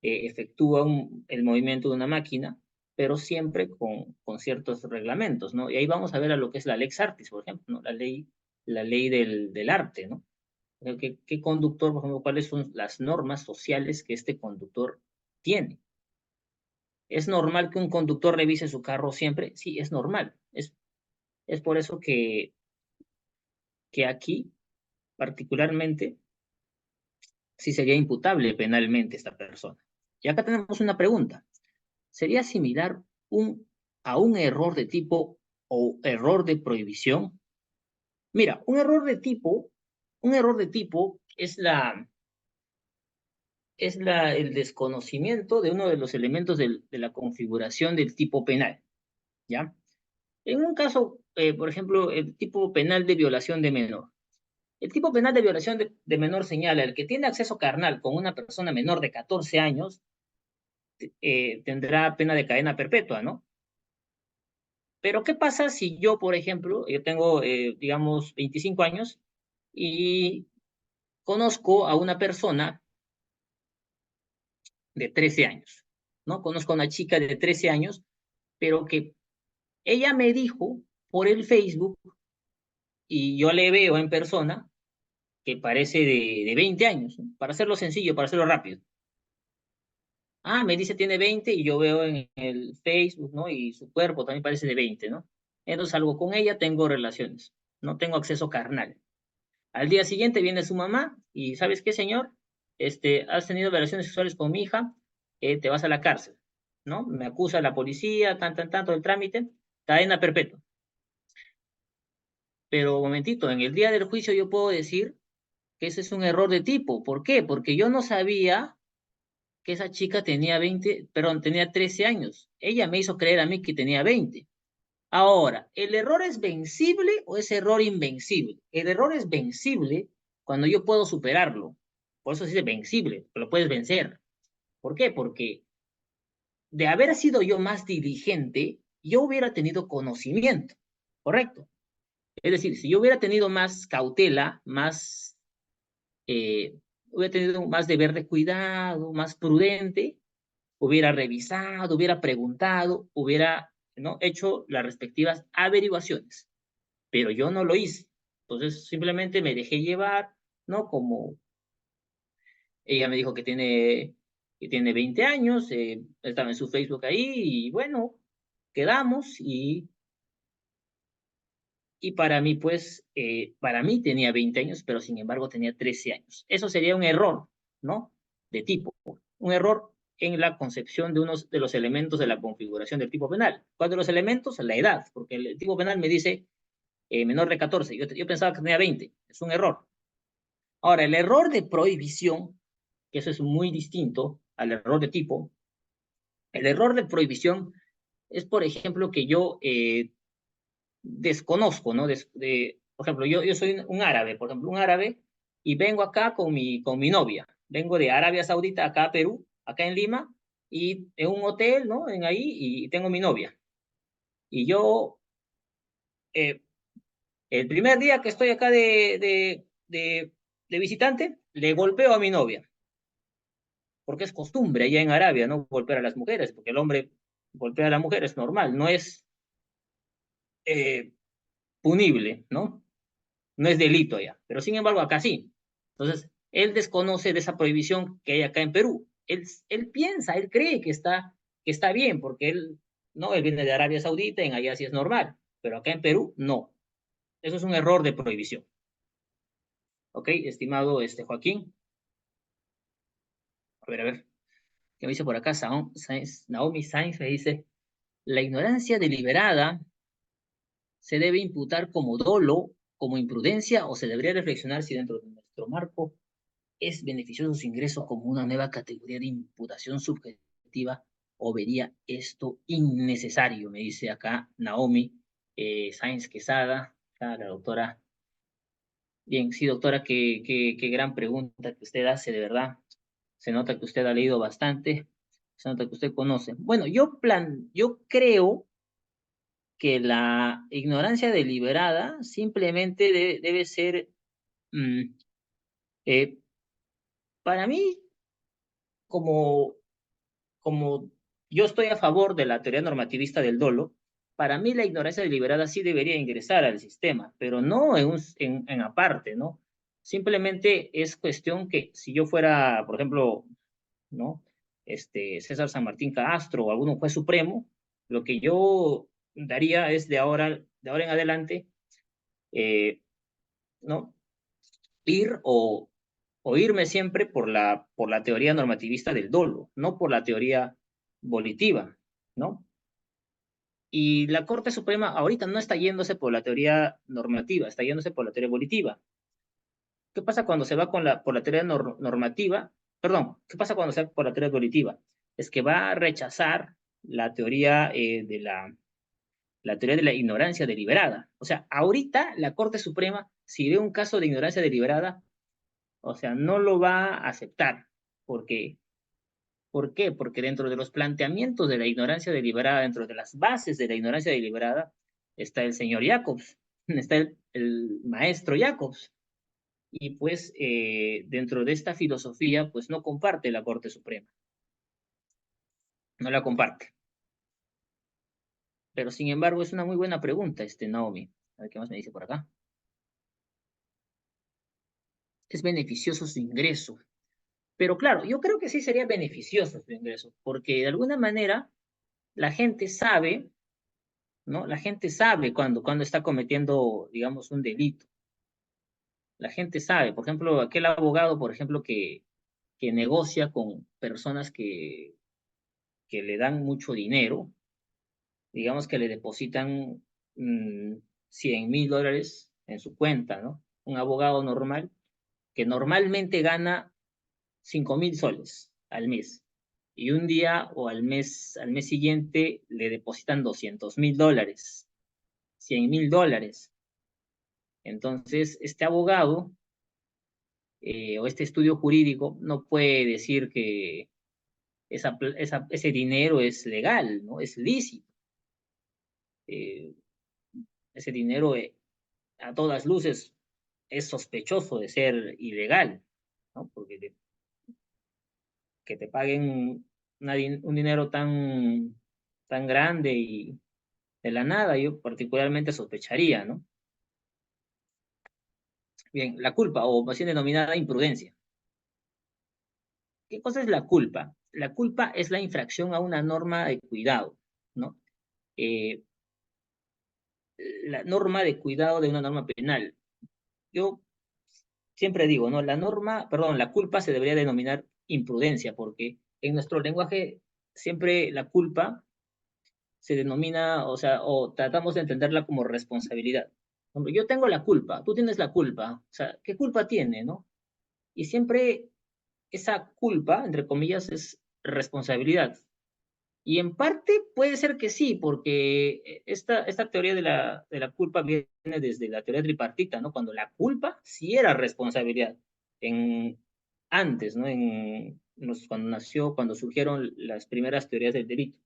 efectúa el movimiento de una máquina, pero siempre con ciertos reglamentos, ¿no? Y ahí vamos a ver a lo que es la lex artis, por ejemplo, ¿no? La ley del arte, ¿no? ¿Qué conductor, por ejemplo, cuáles son las normas sociales que este conductor tiene? ¿Es normal que un conductor revise su carro siempre? Sí, es normal. Es por eso que aquí, particularmente, sí sería imputable penalmente esta persona. Y acá tenemos una pregunta. ¿Sería similar a un error de tipo o error de prohibición? Mira, un error de tipo es el desconocimiento de uno de los elementos de la configuración del tipo penal, ¿ya? En un caso, por ejemplo, el tipo penal de violación de menor. El tipo penal de violación de menor señala el que tiene acceso carnal con una persona menor de 14 años tendrá pena de cadena perpetua, ¿no? Pero ¿qué pasa si yo, por ejemplo, yo tengo, digamos, 25 años y conozco a una persona de 13 años, ¿no? Conozco a una chica de 13 años, pero que ella me dijo por el Facebook y yo le veo en persona que parece de 20 años, ¿no? Para hacerlo sencillo, para hacerlo rápido. Ah, me dice tiene 20 y yo veo en el Facebook, ¿no? Y su cuerpo también parece de 20, ¿no? Entonces salgo con ella, tengo relaciones, no tengo acceso carnal. Al día siguiente viene su mamá y ¿sabes qué, señor? Has tenido relaciones sexuales con mi hija, te vas a la cárcel, ¿no? Me acusa la policía, tanto del trámite, cadena perpetua. Pero, momentito, en el día del juicio yo puedo decir que ese es un error de tipo. ¿Por qué? Porque yo no sabía que esa chica tenía 20, perdón, tenía 13 años. Ella me hizo creer a mí que tenía 20. Ahora, ¿el error es vencible o es error invencible? El error es vencible cuando yo puedo superarlo. Por eso se dice vencible, lo puedes vencer. ¿Por qué? Porque de haber sido yo más diligente, yo hubiera tenido conocimiento, ¿correcto? Es decir, si yo hubiera tenido más cautela, eh, hubiera tenido más deber de cuidado, más prudente, hubiera revisado, hubiera preguntado, hubiera, ¿no?, hecho las respectivas averiguaciones. Pero yo no lo hice. Entonces simplemente me dejé llevar, ¿no? Como ella me dijo que tiene 20 años, estaba en su Facebook ahí y bueno, quedamos y para mí, pues, para mí tenía 20 años, pero sin embargo tenía 13 años. Eso sería un error, ¿no? De tipo, un error en la concepción de unos de los elementos de la configuración del tipo penal. ¿Cuál de los elementos? La edad, porque el tipo penal me dice menor de 14, yo pensaba que tenía 20, es un error. Ahora, el error de prohibición, que eso es muy distinto al error de tipo, el error de prohibición es, por ejemplo, que yo desconozco, ¿no? Por ejemplo, yo soy un árabe, por ejemplo, un árabe, y vengo acá con mi novia. Vengo de Arabia Saudita acá a Perú, acá en Lima, y en un hotel, ¿no? En ahí, y tengo mi novia. Y yo, eh, el primer día que estoy acá de visitante, le golpeo a mi novia, porque es costumbre allá en Arabia, ¿no? Golpear a las mujeres, porque el hombre golpea a la mujer, es normal, no es eh, punible, ¿no? No es delito allá, pero sin embargo acá sí. Entonces, él desconoce de esa prohibición que hay acá en Perú. Él piensa, él cree que está bien, porque no, él viene de Arabia Saudita, en allá sí es normal, pero acá en Perú no. Eso es un error de prohibición. ¿Ok? Estimado Joaquín. A ver, ¿qué me dice por acá? Naomi Sainz me dice, la ignorancia deliberada se debe imputar como dolo, como imprudencia, o se debería reflexionar si dentro de nuestro marco es beneficioso su ingreso como una nueva categoría de imputación subjetiva o vería esto innecesario, me dice acá Naomi Sáenz Quesada, la doctora. Bien, sí, doctora, qué gran pregunta que usted hace, de verdad. Se nota que usted ha leído bastante, se nota que usted conoce. Bueno, yo creo que la ignorancia deliberada simplemente debe ser, mm, eh, para mí, como como yo estoy a favor de la teoría normativista del dolo, para mí la ignorancia deliberada sí debería ingresar al sistema, pero no en aparte, ¿no? Simplemente es cuestión que si yo fuera, por ejemplo, ¿no? César San Martín Castro o algún juez supremo, lo que yo daría es de ahora en adelante, eh, ¿no? Ir o irme siempre por la teoría normativista del dolo, no por la teoría volitiva, ¿no? Y la Corte Suprema ahorita no está yéndose por la teoría normativa, está yéndose por la teoría volitiva. ¿Qué pasa cuando se va por la teoría normativa? Perdón, ¿qué pasa cuando se va por la teoría volitiva? Es que va a rechazar la teoría la teoría de la ignorancia deliberada. O sea, ahorita la Corte Suprema, si ve un caso de ignorancia deliberada, o sea, no lo va a aceptar. Porque, ¿por qué? Porque dentro de los planteamientos de la ignorancia deliberada, dentro de las bases de la ignorancia deliberada, está el señor Jacobs, está el maestro Jacobs. Y pues dentro de esta filosofía, pues no comparte la Corte Suprema. No la comparte. Pero sin embargo, es una muy buena pregunta, Naomi. A ver qué más me dice por acá. Es beneficioso su ingreso. Pero claro, yo creo que sí sería beneficioso su ingreso, porque de alguna manera la gente sabe, ¿no? La gente sabe cuando está cometiendo, digamos, un delito. La gente sabe, por ejemplo, aquel abogado, por ejemplo, que negocia con personas que le dan mucho dinero, digamos que le depositan 100.000 dólares en su cuenta, ¿no? Un abogado normal que normalmente gana 5.000 soles al mes. Y un día o al mes siguiente le depositan 200.000 dólares, 100.000 dólares. Entonces, este abogado o este estudio jurídico no puede decir que ese dinero es legal, ¿no? Es lícito. Eh, ese dinero a todas luces es sospechoso de ser ilegal, ¿no? Porque que te paguen un dinero tan grande y de la nada, yo particularmente sospecharía, ¿no? Bien, la culpa, o más bien denominada imprudencia. ¿Qué cosa es la culpa? La culpa es la infracción a una norma de cuidado, ¿no? Eh, la norma de cuidado de una norma penal. Yo siempre digo, ¿no? La culpa se debería denominar imprudencia, porque en nuestro lenguaje siempre la culpa se denomina, o sea, o tratamos de entenderla como responsabilidad. Hombre, yo tengo la culpa, tú tienes la culpa, o sea, ¿qué culpa tiene, no? Y siempre esa culpa, entre comillas, es responsabilidad. Y en parte puede ser que sí, porque esta teoría de la culpa viene desde la teoría tripartita, ¿no? Cuando la culpa sí era responsabilidad. En, antes, ¿no? Cuando surgieron las primeras teorías del delito.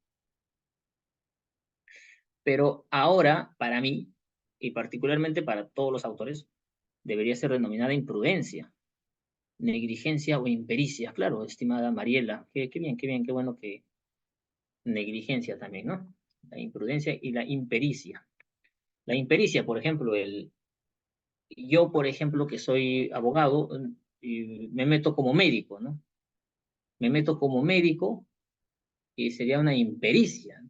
Pero ahora, para mí, y particularmente para todos los autores, debería ser denominada imprudencia, negligencia o impericia. Claro, estimada Mariela, qué bien, qué bueno que negligencia también, ¿no? La imprudencia y la impericia. La impericia, por ejemplo, yo, por ejemplo, que soy abogado, y me meto como médico, ¿no? Me meto como médico y sería una impericia,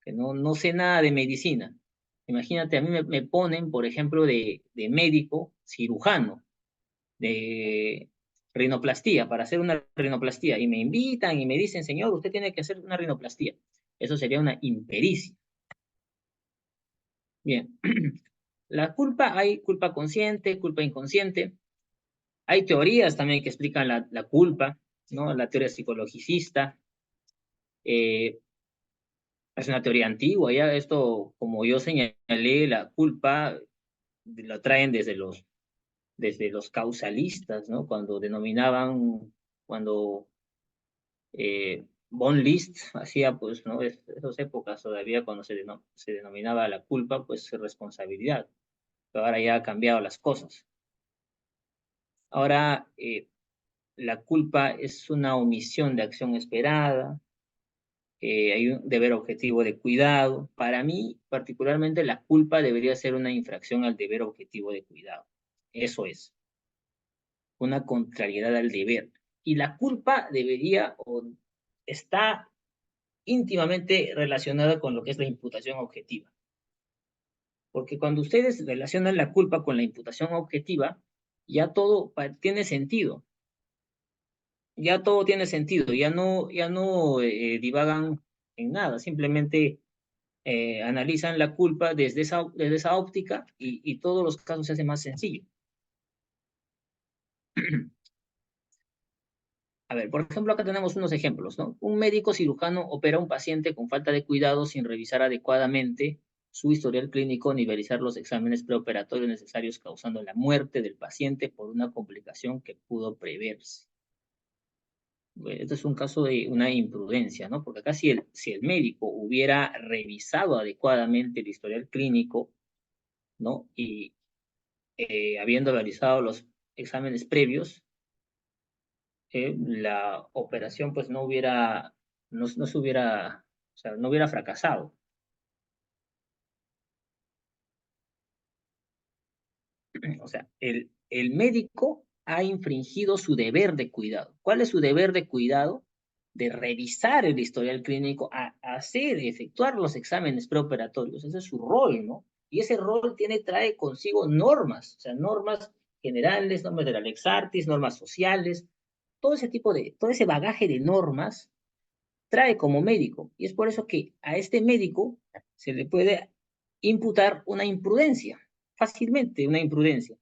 que no sé nada de medicina. Imagínate, a mí me ponen, por ejemplo, de médico cirujano, de rinoplastía, para hacer una rinoplastía, y me invitan y me dicen, señor, usted tiene que hacer una rinoplastía. Eso sería una impericia. Bien, la culpa, hay culpa consciente, culpa inconsciente. Hay teorías también que explican la culpa, ¿no? La teoría psicologicista. eh, es una teoría antigua, ya esto, como yo señalé, la culpa la traen desde los causalistas, ¿no? Cuando denominaban, cuando von List hacía, pues, ¿no? Esas épocas todavía cuando se denominaba la culpa, pues, responsabilidad. Pero ahora ya ha cambiado las cosas. Ahora, la culpa es una omisión de acción esperada, hay un deber objetivo de cuidado. Para mí, particularmente, la culpa debería ser una infracción al deber objetivo de cuidado. Eso es, una contrariedad al deber. Y la culpa debería o está íntimamente relacionada con lo que es la imputación objetiva. Porque cuando ustedes relacionan la culpa con la imputación objetiva, ya todo tiene sentido. Ya todo tiene sentido, ya no divagan en nada, simplemente analizan la culpa desde esa óptica y todos los casos se hacen más sencillo. A ver, por ejemplo, acá tenemos unos ejemplos, ¿no? Un médico cirujano opera a un paciente con falta de cuidado sin revisar adecuadamente su historial clínico ni realizar los exámenes preoperatorios necesarios, causando la muerte del paciente por una complicación que pudo preverse. Bueno, esto es un caso de una imprudencia, ¿no? Porque acá si el médico hubiera revisado adecuadamente el historial clínico, ¿no? Y habiendo realizado los exámenes previos, la operación pues no se hubiera, o sea, no hubiera fracasado. O sea, el médico ha infringido su deber de cuidado. ¿Cuál es su deber de cuidado? De revisar el historial clínico, efectuar los exámenes preoperatorios. Ese es su rol, ¿no? Y ese rol trae consigo normas, o sea, normas generales, normas de la Lex Artis, normas sociales, todo ese bagaje de normas trae como médico. Y es por eso que a este médico se le puede imputar una imprudencia, fácilmente una imprudencia,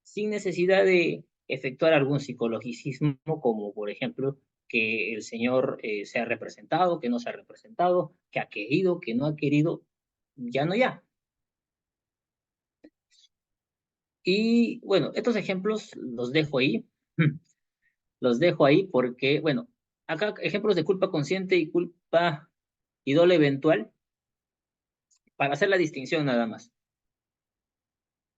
sin necesidad de efectuar algún psicologicismo, como por ejemplo que el señor se ha representado, que no se ha representado, que ha querido, que no ha querido, ya no ya. Y bueno, estos ejemplos los dejo ahí, los dejo ahí porque, bueno, acá ejemplos de culpa consciente y culpa y dolo eventual, para hacer la distinción nada más.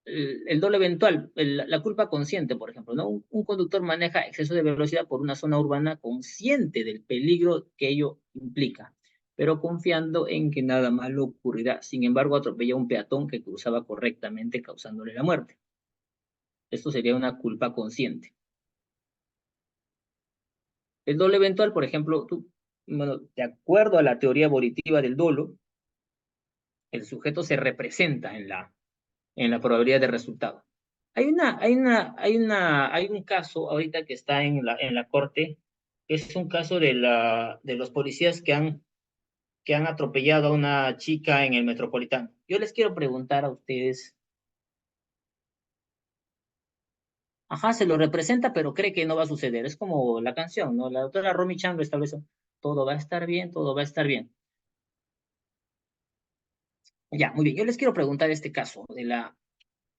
El doble eventual, la culpa consciente, por ejemplo, ¿no? Un conductor maneja exceso de velocidad por una zona urbana consciente del peligro que ello implica, pero confiando en que nada malo ocurrirá. Sin embargo, atropella a un peatón que cruzaba correctamente, causándole la muerte. Esto sería una culpa consciente. El dolo eventual, por ejemplo, bueno, de acuerdo a la teoría volitiva del dolo, el sujeto se representa en la probabilidad de resultado. Hay un caso ahorita que está en la corte, que es un caso de los policías que han atropellado a una chica en el Metropolitano. Yo les quiero preguntar a ustedes, ajá, se lo representa, pero cree que no va a suceder. Es como la canción, ¿no? La doctora Romy Chan lo estableció. todo va a estar bien, todo va a estar bien. Ya, muy bien. Yo les quiero preguntar este caso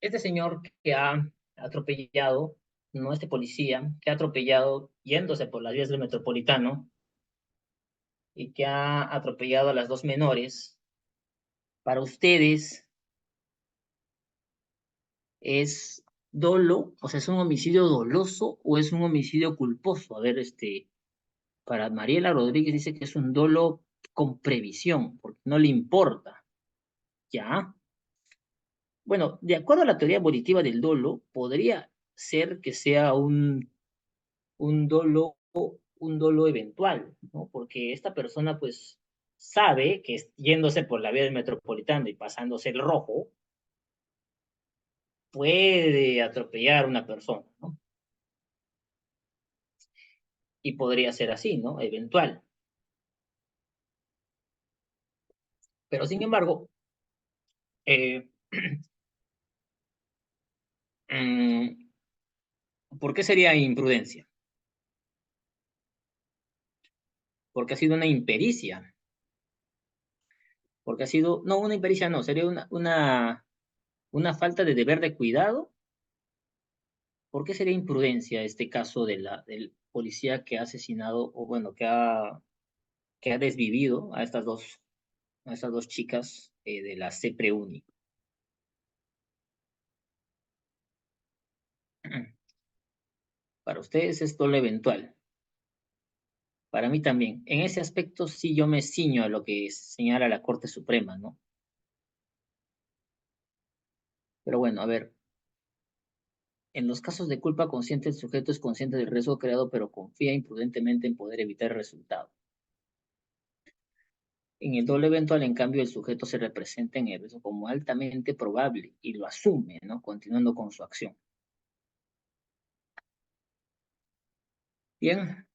este señor que ha atropellado, no este policía, que ha atropellado yéndose por las vías del Metropolitano y que ha atropellado a las dos menores. Para ustedes, ¿es dolo? O sea, ¿es un homicidio doloso o es un homicidio culposo? A ver, para Mariela Rodríguez dice que es un dolo con previsión, porque no le importa, ¿ya? Bueno, de acuerdo a la teoría evolutiva del dolo, podría ser que sea un dolo, un dolo eventual, ¿no? Porque esta persona, pues, sabe que yéndose por la vía del Metropolitano y pasándose el rojo, puede atropellar a una persona, ¿no? Y podría ser así, ¿no? Eventual. Pero sin embargo, eh, mm, ¿por qué sería imprudencia? Porque ha sido una impericia, porque ha sido, no, una impericia no, sería una falta de deber de cuidado. ¿Por qué sería imprudencia este caso del policía que ha asesinado, o bueno, que ha desvivido a estas dos chicas de la CEPREUNI? Para ustedes es lo eventual. Para mí también. En ese aspecto sí yo me ciño a lo que señala la Corte Suprema, ¿no? Pero bueno, a ver, en los casos de culpa consciente, el sujeto es consciente del riesgo creado, pero confía imprudentemente en poder evitar el resultado. En el doble eventual, en cambio, el sujeto se representa en el riesgo como altamente probable y lo asume, ¿no? Continuando con su acción. Bien,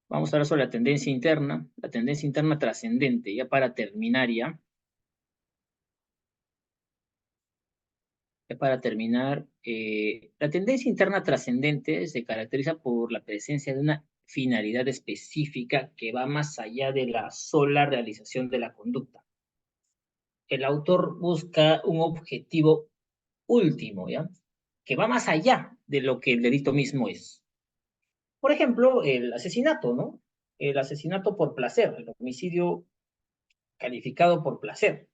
vamos a hablar sobre la tendencia interna trascendente, ya para terminar ya. Para terminar, la tendencia interna trascendente se caracteriza por la presencia de una finalidad específica que va más allá de la sola realización de la conducta. El autor busca un objetivo último, ¿ya? Que va más allá de lo que el delito mismo es. Por ejemplo, el asesinato, ¿no? El asesinato por placer, el homicidio calificado por placer.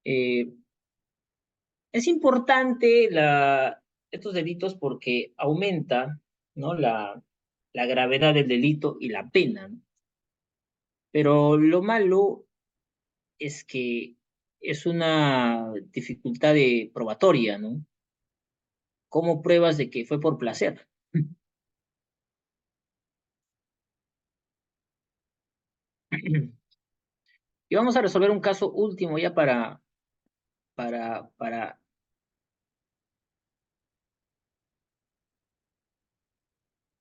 Eh, Es importante estos delitos porque aumenta, ¿no? la gravedad del delito y la pena, ¿no? Pero lo malo es que es una dificultad de probatoria, ¿no? ¿Cómo pruebas de que fue por placer? Y vamos a resolver un caso último ya para, para,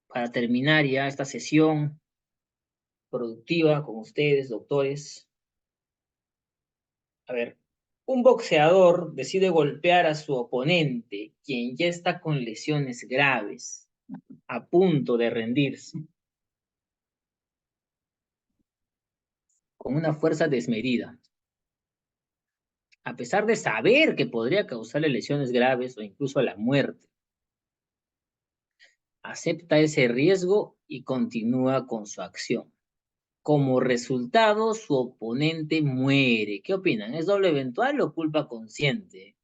para terminar ya esta sesión productiva con ustedes, doctores. A ver, un boxeador decide golpear a su oponente, quien ya está con lesiones graves, a punto de rendirse, con una fuerza desmedida. A pesar de saber que podría causarle lesiones graves o incluso la muerte, acepta ese riesgo y continúa con su acción. Como resultado, su oponente muere. ¿Qué opinan? ¿Es doble eventual o culpa consciente?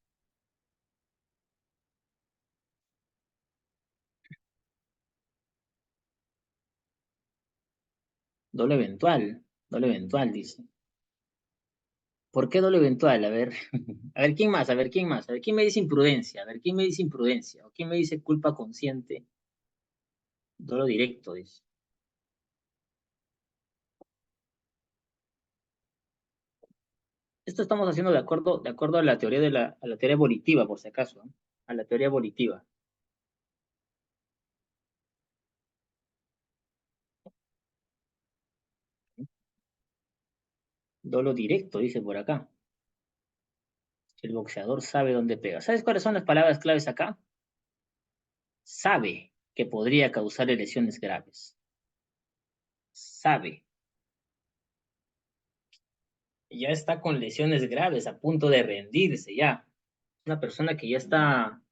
Doble eventual, dice. ¿Por qué doble eventual? A ver, a ver quién más, a ver quién más, a ver quién me dice imprudencia, a ver quién me dice imprudencia, o quién me dice culpa consciente, dolo directo, dice. Esto estamos haciendo de acuerdo a la teoría a la teoría evolutiva, por si acaso, ¿no? A la teoría evolutiva. Dolo directo, dice por acá. El boxeador sabe dónde pega. ¿Sabes cuáles son las palabras claves acá? Sabe. que podría causarle lesiones graves. Sabe, ya está con lesiones graves, a punto de rendirse ya. Una persona que ya está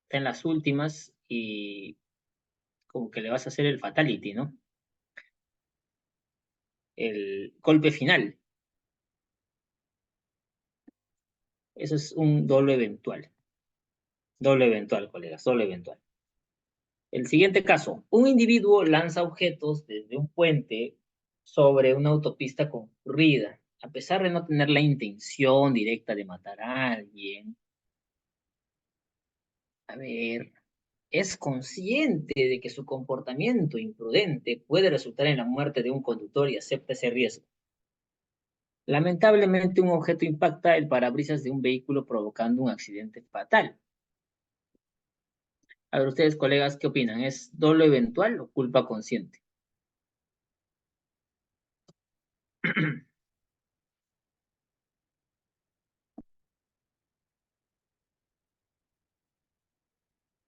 en las últimas y como que le vas a hacer el fatality, ¿no? El golpe final. Eso es un dolo eventual. Doble eventual, colegas, doble eventual. El siguiente caso. Un individuo lanza objetos desde un puente sobre una autopista concurrida. A pesar de no tener la intención directa de matar a alguien, a ver, es consciente de que su comportamiento imprudente puede resultar en la muerte de un conductor y acepta ese riesgo. Lamentablemente, un objeto impacta el parabrisas de un vehículo provocando un accidente fatal. A ver, ustedes, colegas, ¿qué opinan? ¿Es dolo eventual o culpa consciente?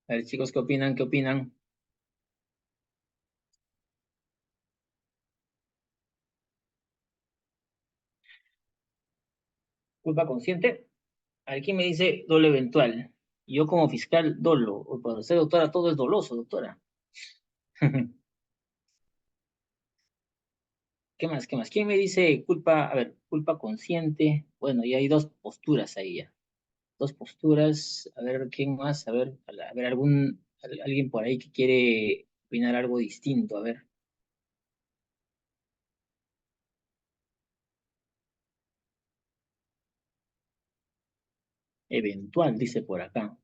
A ver, chicos, ¿qué opinan? ¿Qué opinan? ¿Culpa consciente? A ver, ¿quién me dice dolo eventual? Yo como fiscal, dolo. O para usted, doctora, todo es doloso, doctora. ¿Qué más? ¿Qué más? ¿Quién me dice culpa? A ver, culpa consciente. Bueno, ya hay dos posturas ahí ya. Dos posturas. A ver, ¿quién más? A ver, alguien por ahí que quiere opinar algo distinto. A ver, eventual, dice por acá.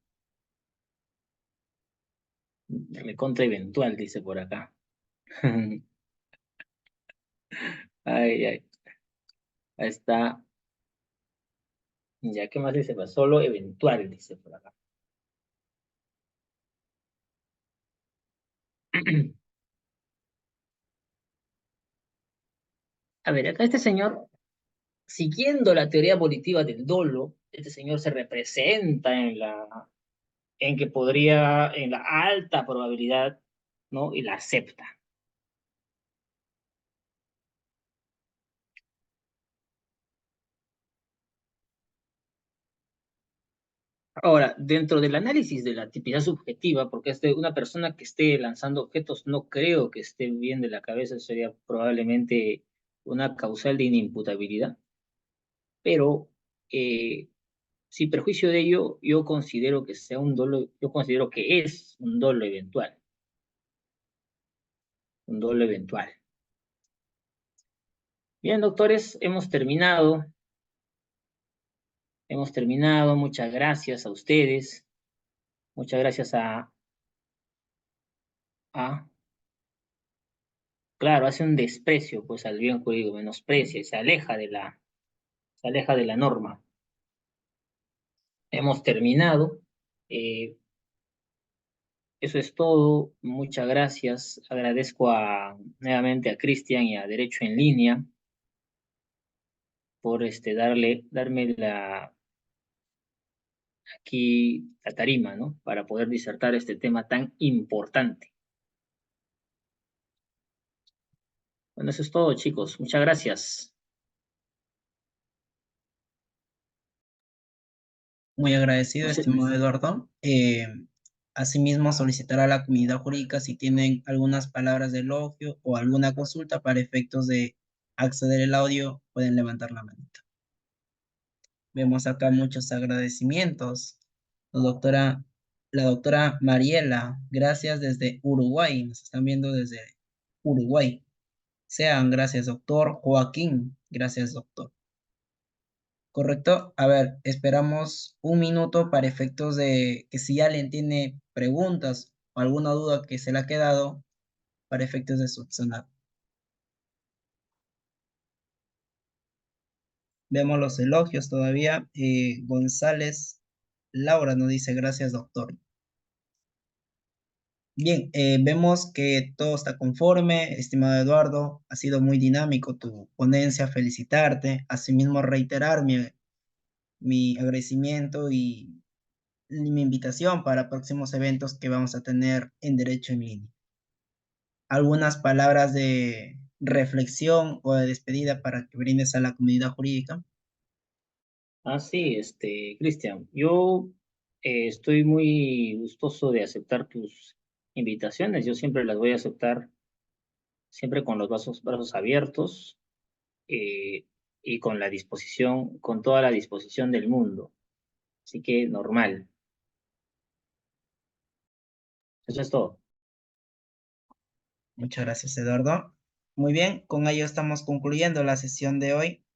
Recontra eventual, dice por acá. Ay, ay. Ahí está. Ya, ¿qué más dice? Pues solo eventual, dice por acá. A ver, acá este señor, siguiendo la teoría evolutiva del dolo, este señor se representa en que podría, en la alta probabilidad, ¿no? Y la acepta. Ahora, dentro del análisis de la tipicidad subjetiva, porque una persona que esté lanzando objetos no creo que esté bien de la cabeza, sería probablemente una causal de inimputabilidad, pero sin perjuicio de ello, yo considero que sea un dolo, yo considero que es un dolo eventual. Bien, doctores, hemos terminado, muchas gracias a ustedes, muchas gracias claro, hace un desprecio pues al bien jurídico, menosprecia, y se aleja de la norma. Hemos terminado, eh, eso es todo, muchas gracias, agradezco nuevamente a Cristian y a Derecho en Línea por darme aquí la tarima, ¿no? Para poder disertar este tema tan importante. Bueno, eso es todo, chicos. Muchas gracias. Muy agradecido, No sé, estimado Eduardo. Asimismo, solicitar a la comunidad jurídica si tienen algunas palabras de elogio o alguna consulta para efectos de acceder al audio, pueden levantar la manita. Vemos acá muchos agradecimientos. La doctora Mariela, gracias desde Uruguay. Nos están viendo desde Uruguay. Sean, gracias, doctor. Joaquín, gracias, doctor. Correcto. A ver, esperamos un minuto para efectos de que si alguien tiene preguntas o alguna duda que se le ha quedado, para efectos de subsanar. Vemos los elogios todavía. González Laura nos dice gracias, doctor. Bien, vemos que todo está conforme, estimado Eduardo. Ha sido muy dinámico tu ponencia. Felicitarte. Asimismo, reiterar mi agradecimiento y mi invitación para próximos eventos que vamos a tener en Derecho en Línea. Algunas palabras de reflexión o de despedida para que brindes a la comunidad jurídica. Ah, sí, Cristian, yo estoy muy gustoso de aceptar tus invitaciones. Yo siempre las voy a aceptar, siempre con los brazos abiertos eh, y con la disposición, con toda la disposición del mundo. Así que normal. Eso es todo. Muchas gracias, Eduardo. Muy bien, con ello estamos concluyendo la sesión de hoy.